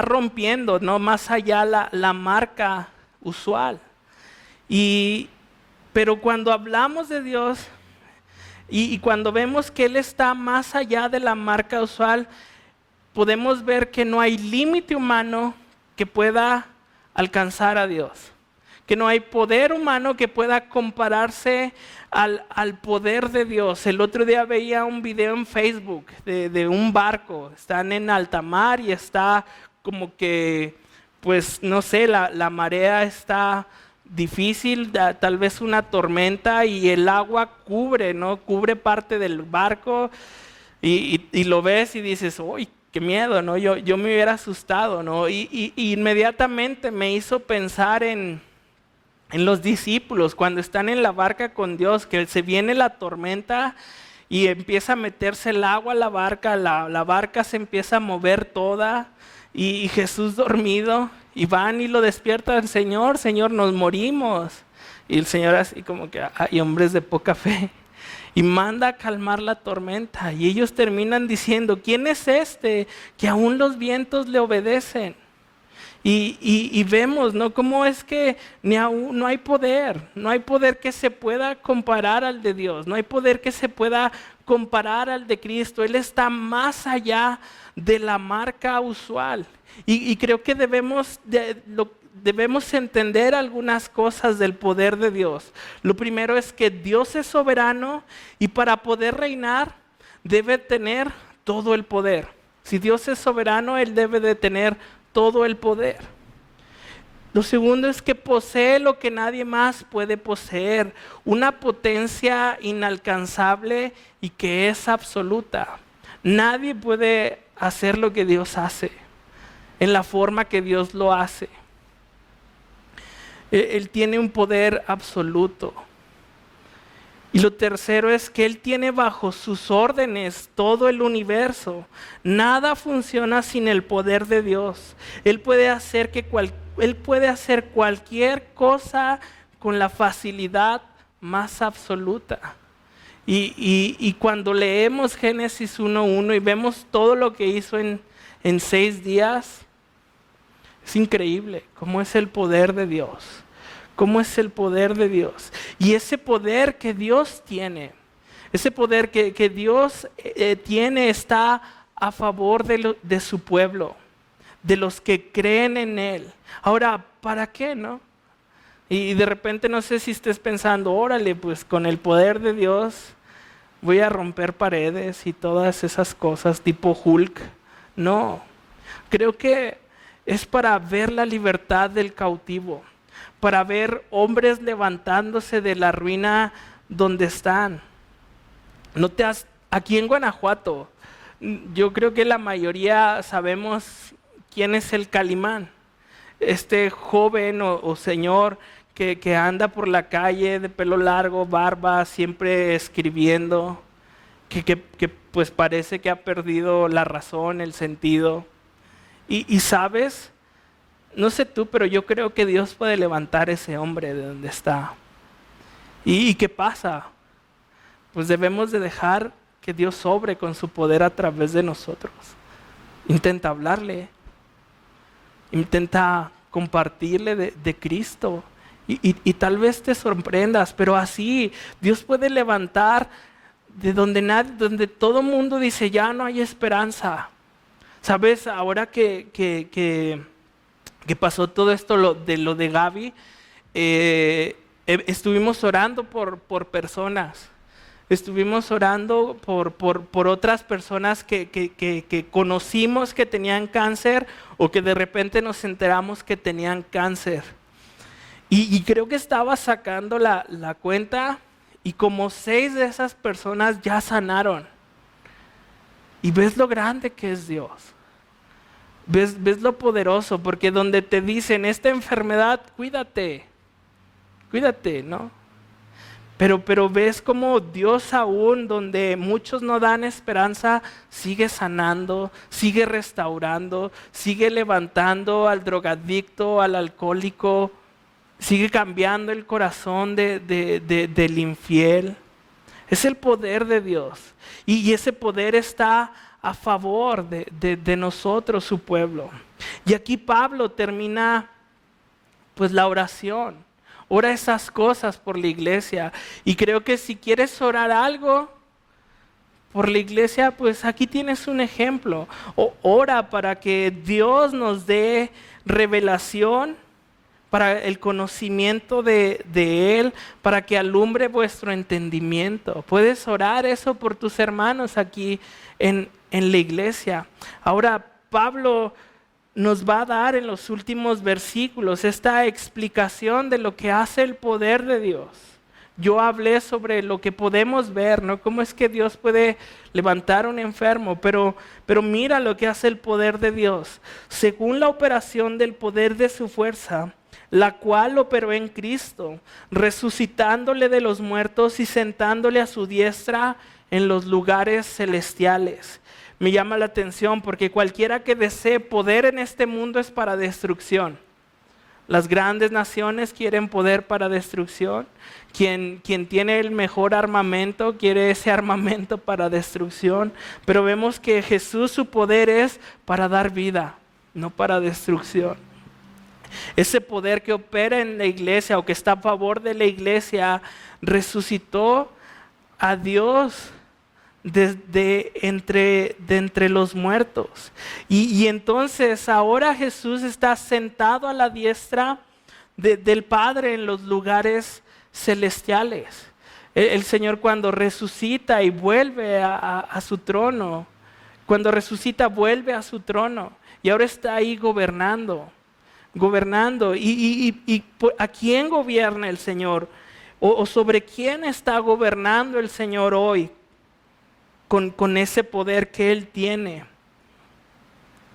rompiendo, ¿no? Más allá la marca usual. Pero cuando hablamos de Dios y cuando vemos que Él está más allá de la marca usual, podemos ver que no hay límite humano que pueda alcanzar a Dios. Que no hay poder humano que pueda compararse al poder de Dios. El otro día veía un video en Facebook de un barco. Están en alta mar y está como que, pues no sé, la marea está difícil, tal vez una tormenta, y el agua cubre, ¿no? Cubre parte del barco y lo ves y dices, uy, qué miedo, ¿no? Yo me hubiera asustado, ¿no? Y inmediatamente me hizo pensar en los discípulos cuando están en la barca con Dios, que se viene la tormenta y empieza a meterse el agua a la barca se empieza a mover toda, y Jesús dormido, y van y lo despiertan, Señor, nos morimos. Y el Señor así como que, hay hombres de poca fe, y manda a calmar la tormenta, y ellos terminan diciendo, ¿quién es este que aún los vientos le obedecen? Y vemos, ¿no? Cómo es que no hay poder que se pueda comparar al de Dios, no hay poder que se pueda comparar al de Cristo. Él está más allá de la marca usual. Y creo que debemos entender algunas cosas del poder de Dios. Lo primero es que Dios es soberano, y para poder reinar debe tener todo el poder. Si Dios es soberano, Él debe de tener todo el poder. Lo segundo es que posee lo que nadie más puede poseer, una potencia inalcanzable y que es absoluta. Nadie puede hacer lo que Dios hace, en la forma que Dios lo hace. Él tiene un poder absoluto. Y lo tercero es que Él tiene bajo sus órdenes todo el universo. Nada funciona sin el poder de Dios. Él puede hacer cualquier cosa con la facilidad más absoluta. Y cuando leemos Génesis 1:1 y vemos todo lo que hizo en 6 días, es increíble cómo es el poder de Dios. ¿Cómo es el poder de Dios? Y ese poder que Dios tiene, ese poder que Dios tiene, está a favor de su pueblo, de los que creen en Él. Ahora, ¿para qué, no? Y de repente no sé si estés pensando, órale, pues con el poder de Dios voy a romper paredes y todas esas cosas tipo Hulk. No, creo que es para ver la libertad del cautivo, para ver hombres levantándose de la ruina donde están. Aquí en Guanajuato, yo creo que la mayoría sabemos quién es el Calimán, este joven o señor que anda por la calle de pelo largo, barba, siempre escribiendo, que pues parece que ha perdido la razón, el sentido. Y sabes, no sé tú, pero yo creo que Dios puede levantar a ese hombre de donde está. ¿Y qué pasa? Pues debemos de dejar que Dios obre con su poder a través de nosotros. Intenta hablarle, intenta compartirle de Cristo y tal vez te sorprendas, pero así Dios puede levantar de donde todo mundo dice ya no hay esperanza. Sabes, ahora que pasó todo esto de lo de Gaby, estuvimos orando por personas. Estuvimos orando por otras personas que conocimos que tenían cáncer o que de repente nos enteramos que tenían cáncer. Y creo que estaba sacando la cuenta y como 6 de esas personas ya sanaron. Y ves lo grande que es Dios. Ves lo poderoso, porque donde te dicen esta enfermedad, cuídate, ¿no? Pero ves como Dios aún, donde muchos no dan esperanza, sigue sanando, sigue restaurando, sigue levantando al drogadicto, al alcohólico, sigue cambiando el corazón del infiel. Es el poder de Dios. Y ese poder está a favor de nosotros, su pueblo. Y aquí Pablo termina pues la oración. Ora esas cosas por la iglesia. Y creo que si quieres orar algo por la iglesia, pues aquí tienes un ejemplo. Ora para que Dios nos dé revelación, para el conocimiento de Él, para que alumbre vuestro entendimiento. Puedes orar eso por tus hermanos aquí en la iglesia. Ahora, Pablo nos va a dar en los últimos versículos esta explicación de lo que hace el poder de Dios. Yo hablé sobre lo que podemos ver, ¿no? Cómo es que Dios puede levantar a un enfermo, pero mira lo que hace el poder de Dios. Según la operación del poder de su fuerza, la cual operó en Cristo, resucitándole de los muertos y sentándole a su diestra en los lugares celestiales. Me llama la atención porque cualquiera que desee poder en este mundo es para destrucción. Las grandes naciones quieren poder para destrucción. Quien tiene el mejor armamento quiere ese armamento para destrucción. Pero vemos que Jesús, su poder es para dar vida, no para destrucción. Ese poder que opera en la iglesia o que está a favor de la iglesia resucitó a Dios de entre los muertos. Y entonces ahora Jesús está sentado a la diestra del Padre en los lugares celestiales. El Señor cuando resucita y vuelve a su trono, cuando resucita vuelve a su trono y ahora está ahí gobernando. ¿Y a quién gobierna el Señor? ¿O sobre quién está gobernando el Señor hoy con ese poder que Él tiene?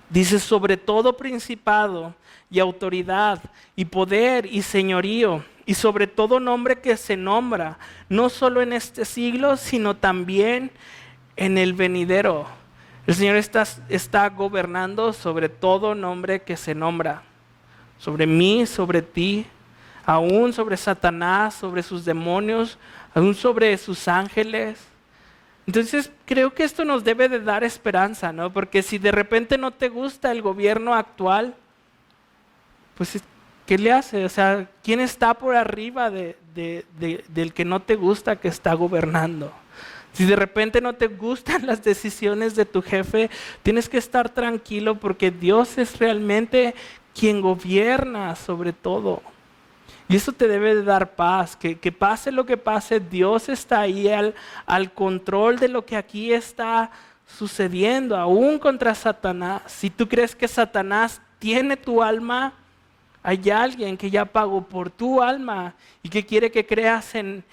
Dice, sobre todo principado y autoridad y poder y señorío y sobre todo nombre que se nombra, no solo en este siglo, sino también en el venidero. El Señor está gobernando sobre todo nombre que se nombra. Sobre mí, sobre ti, aún sobre Satanás, sobre sus demonios, aún sobre sus ángeles. Entonces creo que esto nos debe de dar esperanza, ¿no? Porque si de repente no te gusta el gobierno actual, pues ¿qué le hace? O sea, ¿quién está por arriba del que no te gusta que está gobernando? Si de repente no te gustan las decisiones de tu jefe, tienes que estar tranquilo porque Dios es realmente quien gobierna sobre todo. Y eso te debe de dar paz, que pase lo que pase, Dios está ahí al control de lo que aquí está sucediendo, aún contra Satanás. Si tú crees que Satanás tiene tu alma, hay alguien que ya pagó por tu alma y que quiere que creas en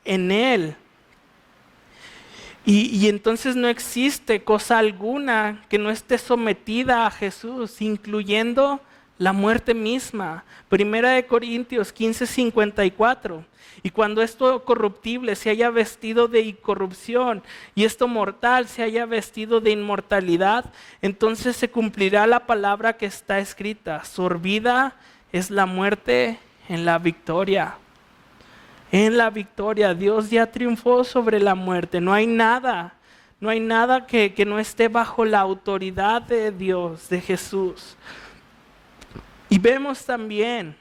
Él. Y entonces no existe cosa alguna que no esté sometida a Jesús, incluyendo la muerte misma. 1 Corintios 15:54. Y cuando esto corruptible se haya vestido de incorrupción y esto mortal se haya vestido de inmortalidad, entonces se cumplirá la palabra que está escrita: sorbida es la muerte en la victoria. En la victoria, Dios ya triunfó sobre la muerte. No hay nada que no esté bajo la autoridad de Dios, de Jesús. Y vemos también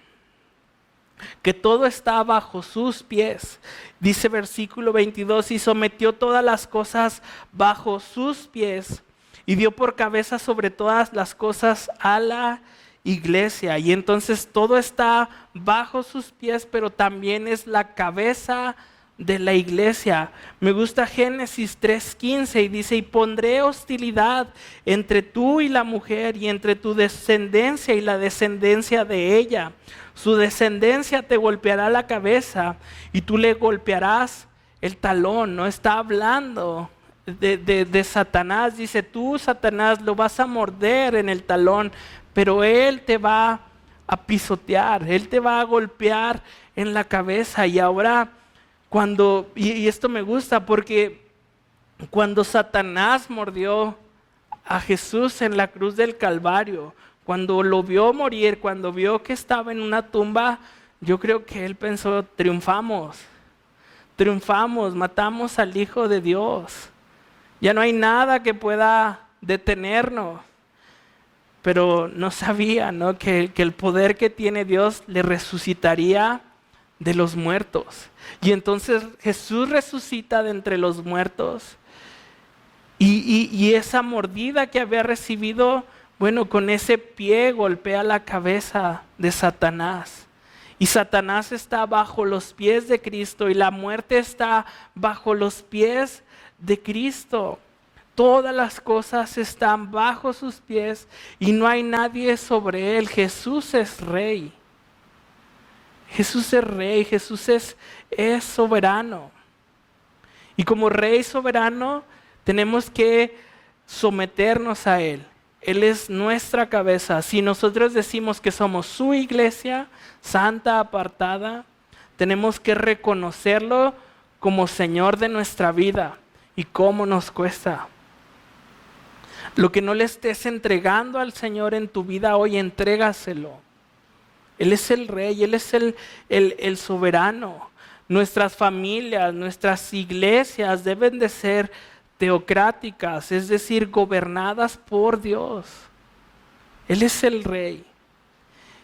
que todo está bajo sus pies. Dice versículo 22, y sometió todas las cosas bajo sus pies y dio por cabeza sobre todas las cosas a la iglesia. Y entonces todo está bajo sus pies, pero también es la cabeza de la iglesia. Me gusta Génesis 3:15 y dice: y pondré hostilidad entre tú y la mujer, y entre tu descendencia y la descendencia de ella. Su descendencia te golpeará la cabeza y tú le golpearás el talón. No está hablando de Satanás. Dice: tú, Satanás, lo vas a morder en el talón, pero él te va a pisotear, él te va a golpear en la cabeza. Y ahora y esto me gusta, porque cuando Satanás mordió a Jesús en la cruz del Calvario, cuando lo vio morir, cuando vio que estaba en una tumba, yo creo que él pensó: triunfamos, matamos al Hijo de Dios, ya no hay nada que pueda detenernos. Pero no sabía, ¿no?, que el poder que tiene Dios le resucitaría de los muertos. Y entonces Jesús resucita de entre los muertos. Y esa mordida que había recibido, bueno, con ese pie golpea la cabeza de Satanás. Y Satanás está bajo los pies de Cristo y la muerte está bajo los pies de Cristo. Todas las cosas están bajo sus pies y no hay nadie sobre él. Jesús es rey. Jesús es rey, Jesús es soberano. Y como rey soberano tenemos que someternos a él. Él es nuestra cabeza. Si nosotros decimos que somos su iglesia, santa, apartada, tenemos que reconocerlo como Señor de nuestra vida. ¿Y cómo nos cuesta? Lo que no le estés entregando al Señor en tu vida hoy, entrégaselo. Él es el rey, Él es el soberano. Nuestras familias, nuestras iglesias deben de ser teocráticas, es decir, gobernadas por Dios. Él es el rey.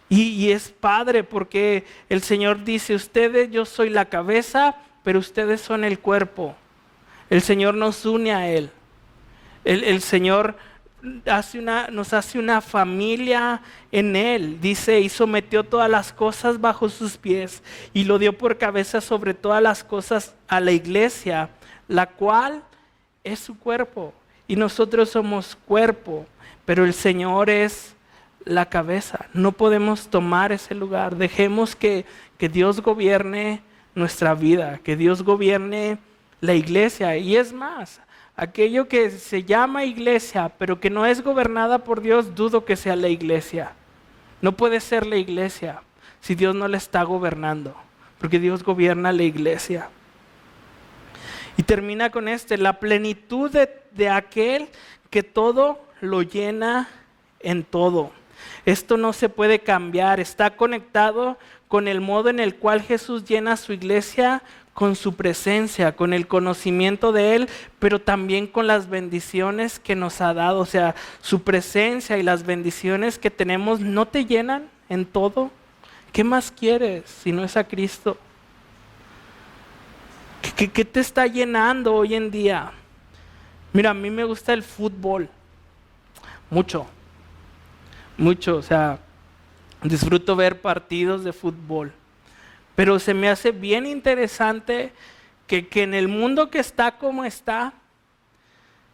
Y es padre porque el Señor dice: ustedes, yo soy la cabeza, pero ustedes son el cuerpo. El Señor nos une a Él. El Señor nos hace una familia en Él. Dice: y sometió todas las cosas bajo sus pies y lo dio por cabeza sobre todas las cosas a la iglesia, la cual es su cuerpo. Y nosotros somos cuerpo, pero el Señor es la cabeza. No podemos tomar ese lugar. Dejemos que Dios gobierne nuestra vida, que Dios gobierne la iglesia. Y es más, aquello que se llama iglesia, pero que no es gobernada por Dios, dudo que sea la iglesia. No puede ser la iglesia si Dios no la está gobernando, porque Dios gobierna la iglesia. Y termina con la plenitud de aquel que todo lo llena en todo. Esto no se puede cambiar, está conectado con el modo en el cual Jesús llena a su iglesia, con su presencia, con el conocimiento de Él, pero también con las bendiciones que nos ha dado. O sea, su presencia y las bendiciones que tenemos no te llenan en todo. ¿Qué más quieres si no es a Cristo? ¿Qué te está llenando hoy en día? Mira, a mí me gusta el fútbol, mucho, o sea, disfruto ver partidos de fútbol. Pero se me hace bien interesante que en el mundo que está como está,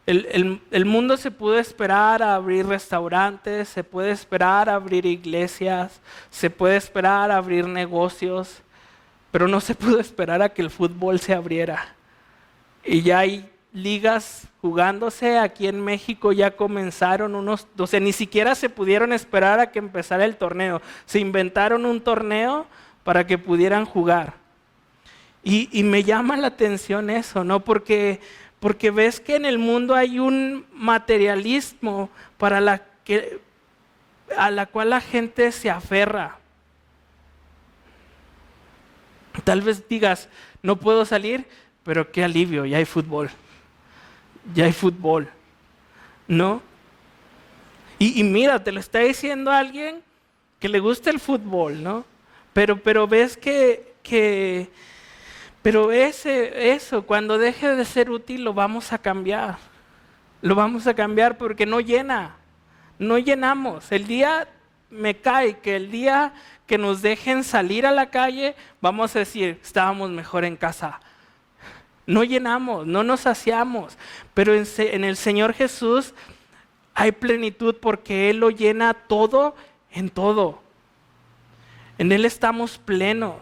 El mundo se puede esperar a abrir restaurantes, se puede esperar a abrir iglesias, se puede esperar a abrir negocios, pero no se pudo esperar a que el fútbol se abriera. Y ya hay ligas jugándose, aquí en México ya comenzaron ni siquiera se pudieron esperar a que empezara el torneo. Se inventaron un torneo para que pudieran jugar. Y me llama la atención eso, ¿no? Porque ves que en el mundo hay un materialismo a la cual la gente se aferra. Tal vez digas, no puedo salir, pero qué alivio, ya hay fútbol. Ya hay fútbol, ¿no? Y mira, te lo está diciendo alguien que le gusta el fútbol, ¿no? Pero ves pero eso, cuando deje de ser útil, lo vamos a cambiar. Lo vamos a cambiar porque no llenamos. El día me cae que el día que nos dejen salir a la calle, vamos a decir, estábamos mejor en casa. No llenamos, no nos saciamos, pero en el Señor Jesús hay plenitud porque Él lo llena todo en todo. En Él estamos plenos.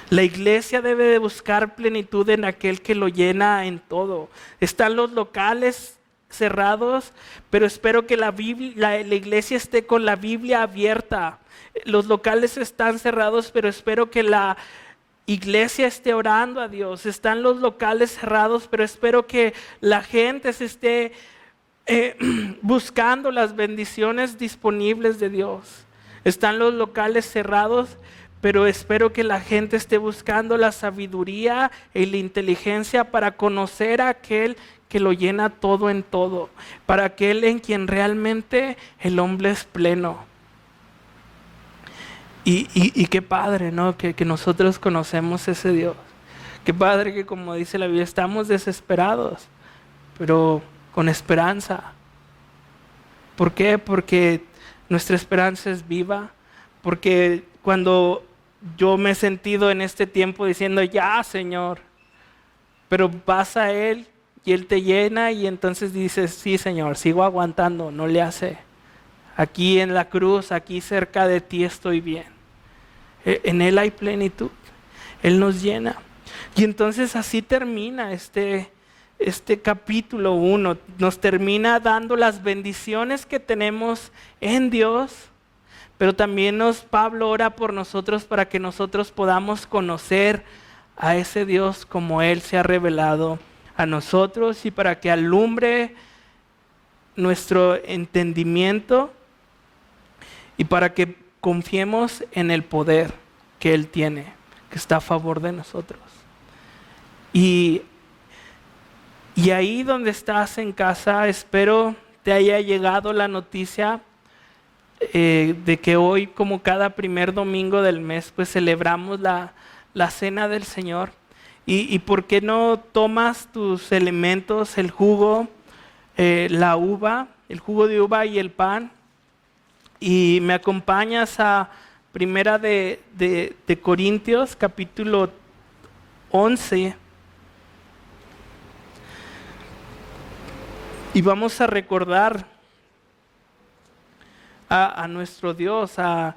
La iglesia debe de buscar plenitud en aquel que lo llena en todo. Están los locales cerrados, pero espero que la iglesia esté con la Biblia abierta. Los locales están cerrados, pero espero que la iglesia esté orando a Dios. Están los locales cerrados, pero espero que la gente se esté buscando las bendiciones disponibles de Dios. Están los locales cerrados, pero espero que la gente esté buscando la sabiduría y la inteligencia para conocer a aquel que lo llena todo en todo, para aquel en quien realmente el hombre es pleno. Y qué padre, ¿no? Que nosotros conocemos ese Dios. Qué padre que, como dice la Biblia, estamos desesperados, pero con esperanza. ¿Por qué? Porque nuestra esperanza es viva. Porque cuando yo me he sentido en este tiempo diciendo, ya Señor, pero vas a Él y Él te llena y entonces dices, sí Señor, sigo aguantando, no le hace. Aquí en la cruz, aquí cerca de ti estoy bien. En Él hay plenitud, Él nos llena. Y entonces así termina este capítulo 1, nos termina dando las bendiciones que tenemos en Dios, pero también Pablo ora por nosotros para que nosotros podamos conocer a ese Dios como Él se ha revelado a nosotros y para que alumbre nuestro entendimiento y para que confiemos en el poder que Él tiene, que está a favor de nosotros. Y ahí donde estás en casa, espero te haya llegado la noticia de que hoy, como cada primer domingo del mes, pues celebramos la cena del Señor. Y ¿por qué no tomas tus elementos, el jugo, la uva, el jugo de uva y el pan, y me acompañas a Primera de Corintios, capítulo 11, y vamos a recordar a nuestro Dios, a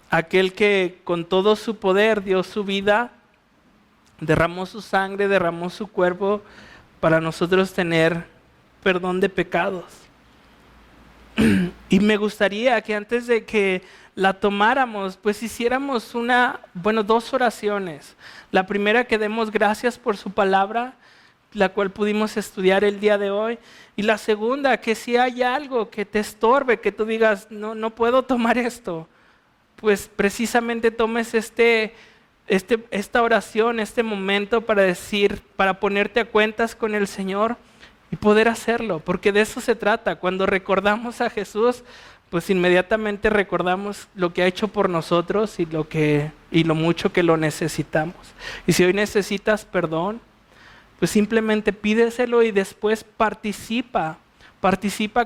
aquel que con todo su poder dio su vida, derramó su sangre, derramó su cuerpo para nosotros tener perdón de pecados. Y me gustaría que antes de que la tomáramos, pues hiciéramos dos oraciones. La primera, que demos gracias por su palabra, la cual pudimos estudiar el día de hoy. Y la segunda, que si hay algo que te estorbe, que tú digas, no puedo tomar esto, pues precisamente tomes esta oración, este momento para ponerte a cuentas con el Señor y poder hacerlo, porque de eso se trata. Cuando recordamos a Jesús, pues inmediatamente recordamos lo que ha hecho por nosotros y lo mucho que lo necesitamos. Y si hoy necesitas perdón, pues simplemente pídeselo y después participa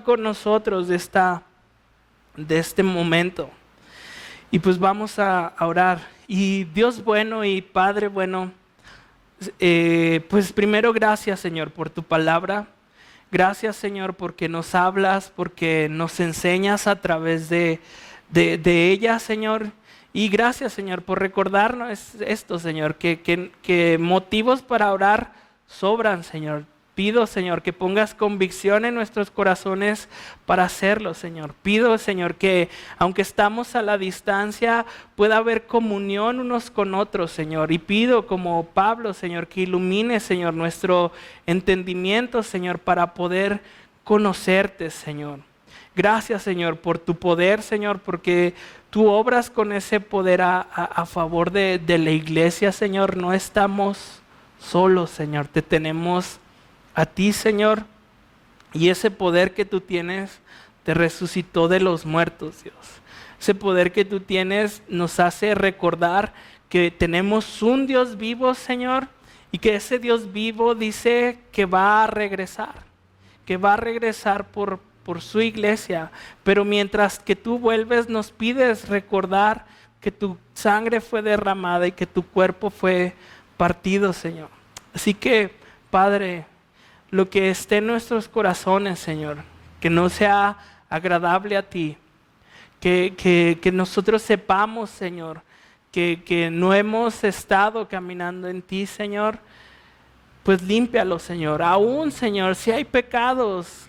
con nosotros de este momento. Y pues vamos a orar. Y Dios bueno y Padre bueno, pues primero gracias, Señor, por tu palabra. Gracias, Señor, porque nos hablas, porque nos enseñas a través de ella, Señor. Y gracias, Señor, por recordarnos esto, Señor, que motivos para orar sobran, Señor. Pido, Señor, que pongas convicción en nuestros corazones para hacerlo, Señor. Pido, Señor, que aunque estamos a la distancia, pueda haber comunión unos con otros, Señor. Y pido, como Pablo, Señor, que ilumine, Señor, nuestro entendimiento, Señor, para poder conocerte, Señor. Gracias, Señor, por tu poder, Señor, porque tú obras con ese poder a favor de la iglesia, Señor. No estamos solos, Señor. Te tenemos a ti, Señor, y ese poder que tú tienes te resucitó de los muertos, Dios. Ese poder que tú tienes nos hace recordar que tenemos un Dios vivo, Señor, y que ese Dios vivo dice que va a regresar por su iglesia. Pero mientras que tú vuelves, nos pides recordar que tu sangre fue derramada y que tu cuerpo fue partido, Señor. Así que, Padre, lo que esté en nuestros corazones, Señor, que no sea agradable a ti, que nosotros sepamos, Señor, que no hemos estado caminando en ti, Señor, pues límpialo, Señor. Aún, Señor, si hay pecados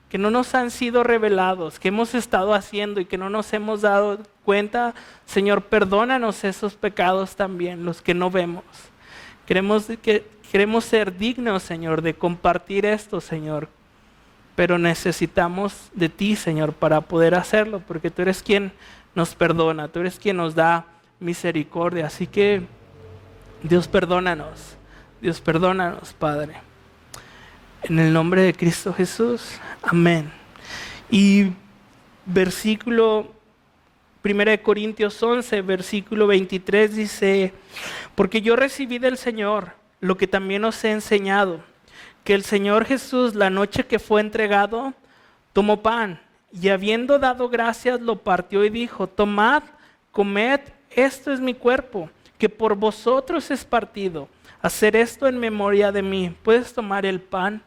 que no nos han sido revelados, que hemos estado haciendo y que no nos hemos dado cuenta, Señor, perdónanos esos pecados también, los que no vemos. Queremos ser dignos, Señor, de compartir esto, Señor, pero necesitamos de ti, Señor, para poder hacerlo, porque tú eres quien nos perdona, tú eres quien nos da misericordia. Así que, Dios, perdónanos, Padre. En el nombre de Cristo Jesús, amén. Y versículo 1 Corintios 11, versículo 23 dice: porque yo recibí del Señor lo que también os he enseñado, que el Señor Jesús, la noche que fue entregado, tomó pan, y habiendo dado gracias, lo partió y dijo: tomad, comed, esto es mi cuerpo, que por vosotros es partido. Hacer esto en memoria de mí. ¿Puedes tomar el pan?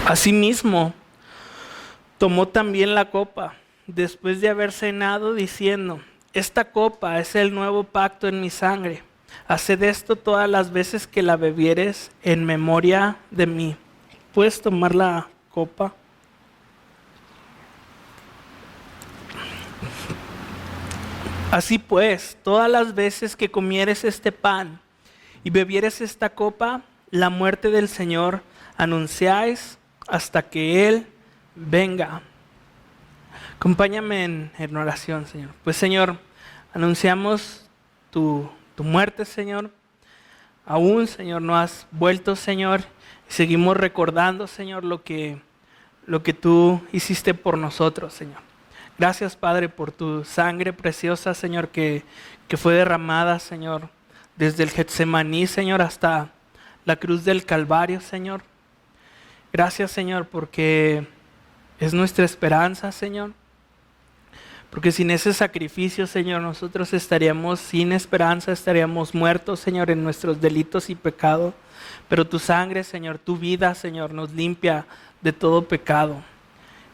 Asimismo, tomó también la copa, después de haber cenado, diciendo: esta copa es el nuevo pacto en mi sangre. Haced esto todas las veces que la bebieres en memoria de mí. ¿Puedes tomar la copa? Así pues, todas las veces que comieres este pan y bebieres esta copa, la muerte del Señor anunciáis hasta que Él venga. Acompáñame en oración, Señor. Pues, Señor, anunciamos tu muerte, Señor. Aún, Señor, no has vuelto, Señor. Seguimos recordando, Señor, lo que tú hiciste por nosotros, Señor. Gracias, Padre, por tu sangre preciosa, Señor, que fue derramada, Señor, desde el Getsemaní, Señor, hasta la cruz del Calvario, Señor. Gracias, Señor, porque es nuestra esperanza, Señor. Porque sin ese sacrificio, Señor, nosotros estaríamos sin esperanza, estaríamos muertos, Señor, en nuestros delitos y pecados. Pero tu sangre, Señor, tu vida, Señor, nos limpia de todo pecado.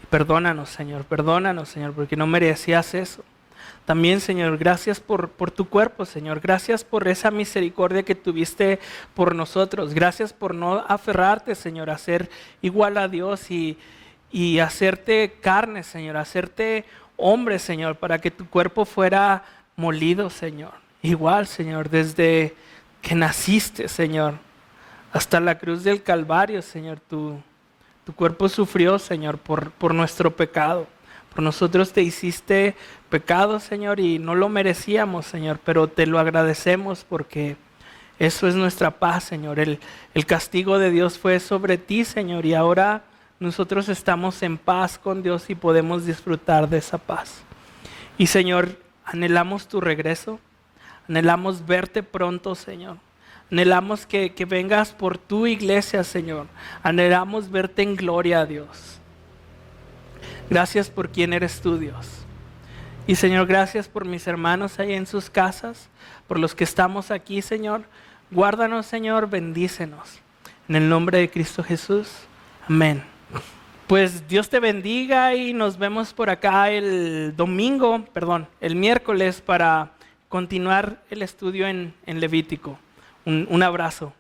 Perdónanos, Señor, porque no merecías eso. También, Señor, gracias por tu cuerpo, Señor. Gracias por esa misericordia que tuviste por nosotros. Gracias por no aferrarte, Señor, a ser igual a Dios y hacerte carne, Señor, hacerte hombre, Señor, para que tu cuerpo fuera molido, Señor. Igual, Señor, desde que naciste, Señor, hasta la cruz del Calvario, Señor, tu cuerpo sufrió, Señor, por nuestro pecado. Por nosotros te hiciste pecado, Señor, y no lo merecíamos, Señor, pero te lo agradecemos porque eso es nuestra paz, Señor. El castigo de Dios fue sobre ti, Señor, y ahora nosotros estamos en paz con Dios y podemos disfrutar de esa paz. Y, Señor, anhelamos tu regreso, anhelamos verte pronto, Señor. Anhelamos que vengas por tu iglesia, Señor. Anhelamos verte en gloria, Dios. Gracias por quién eres tú, Dios. Y Señor, gracias por mis hermanos ahí en sus casas, por los que estamos aquí, Señor. Guárdanos, Señor, bendícenos. En el nombre de Cristo Jesús. Amén. Pues Dios te bendiga y nos vemos por acá el miércoles para continuar el estudio en Levítico. Un abrazo.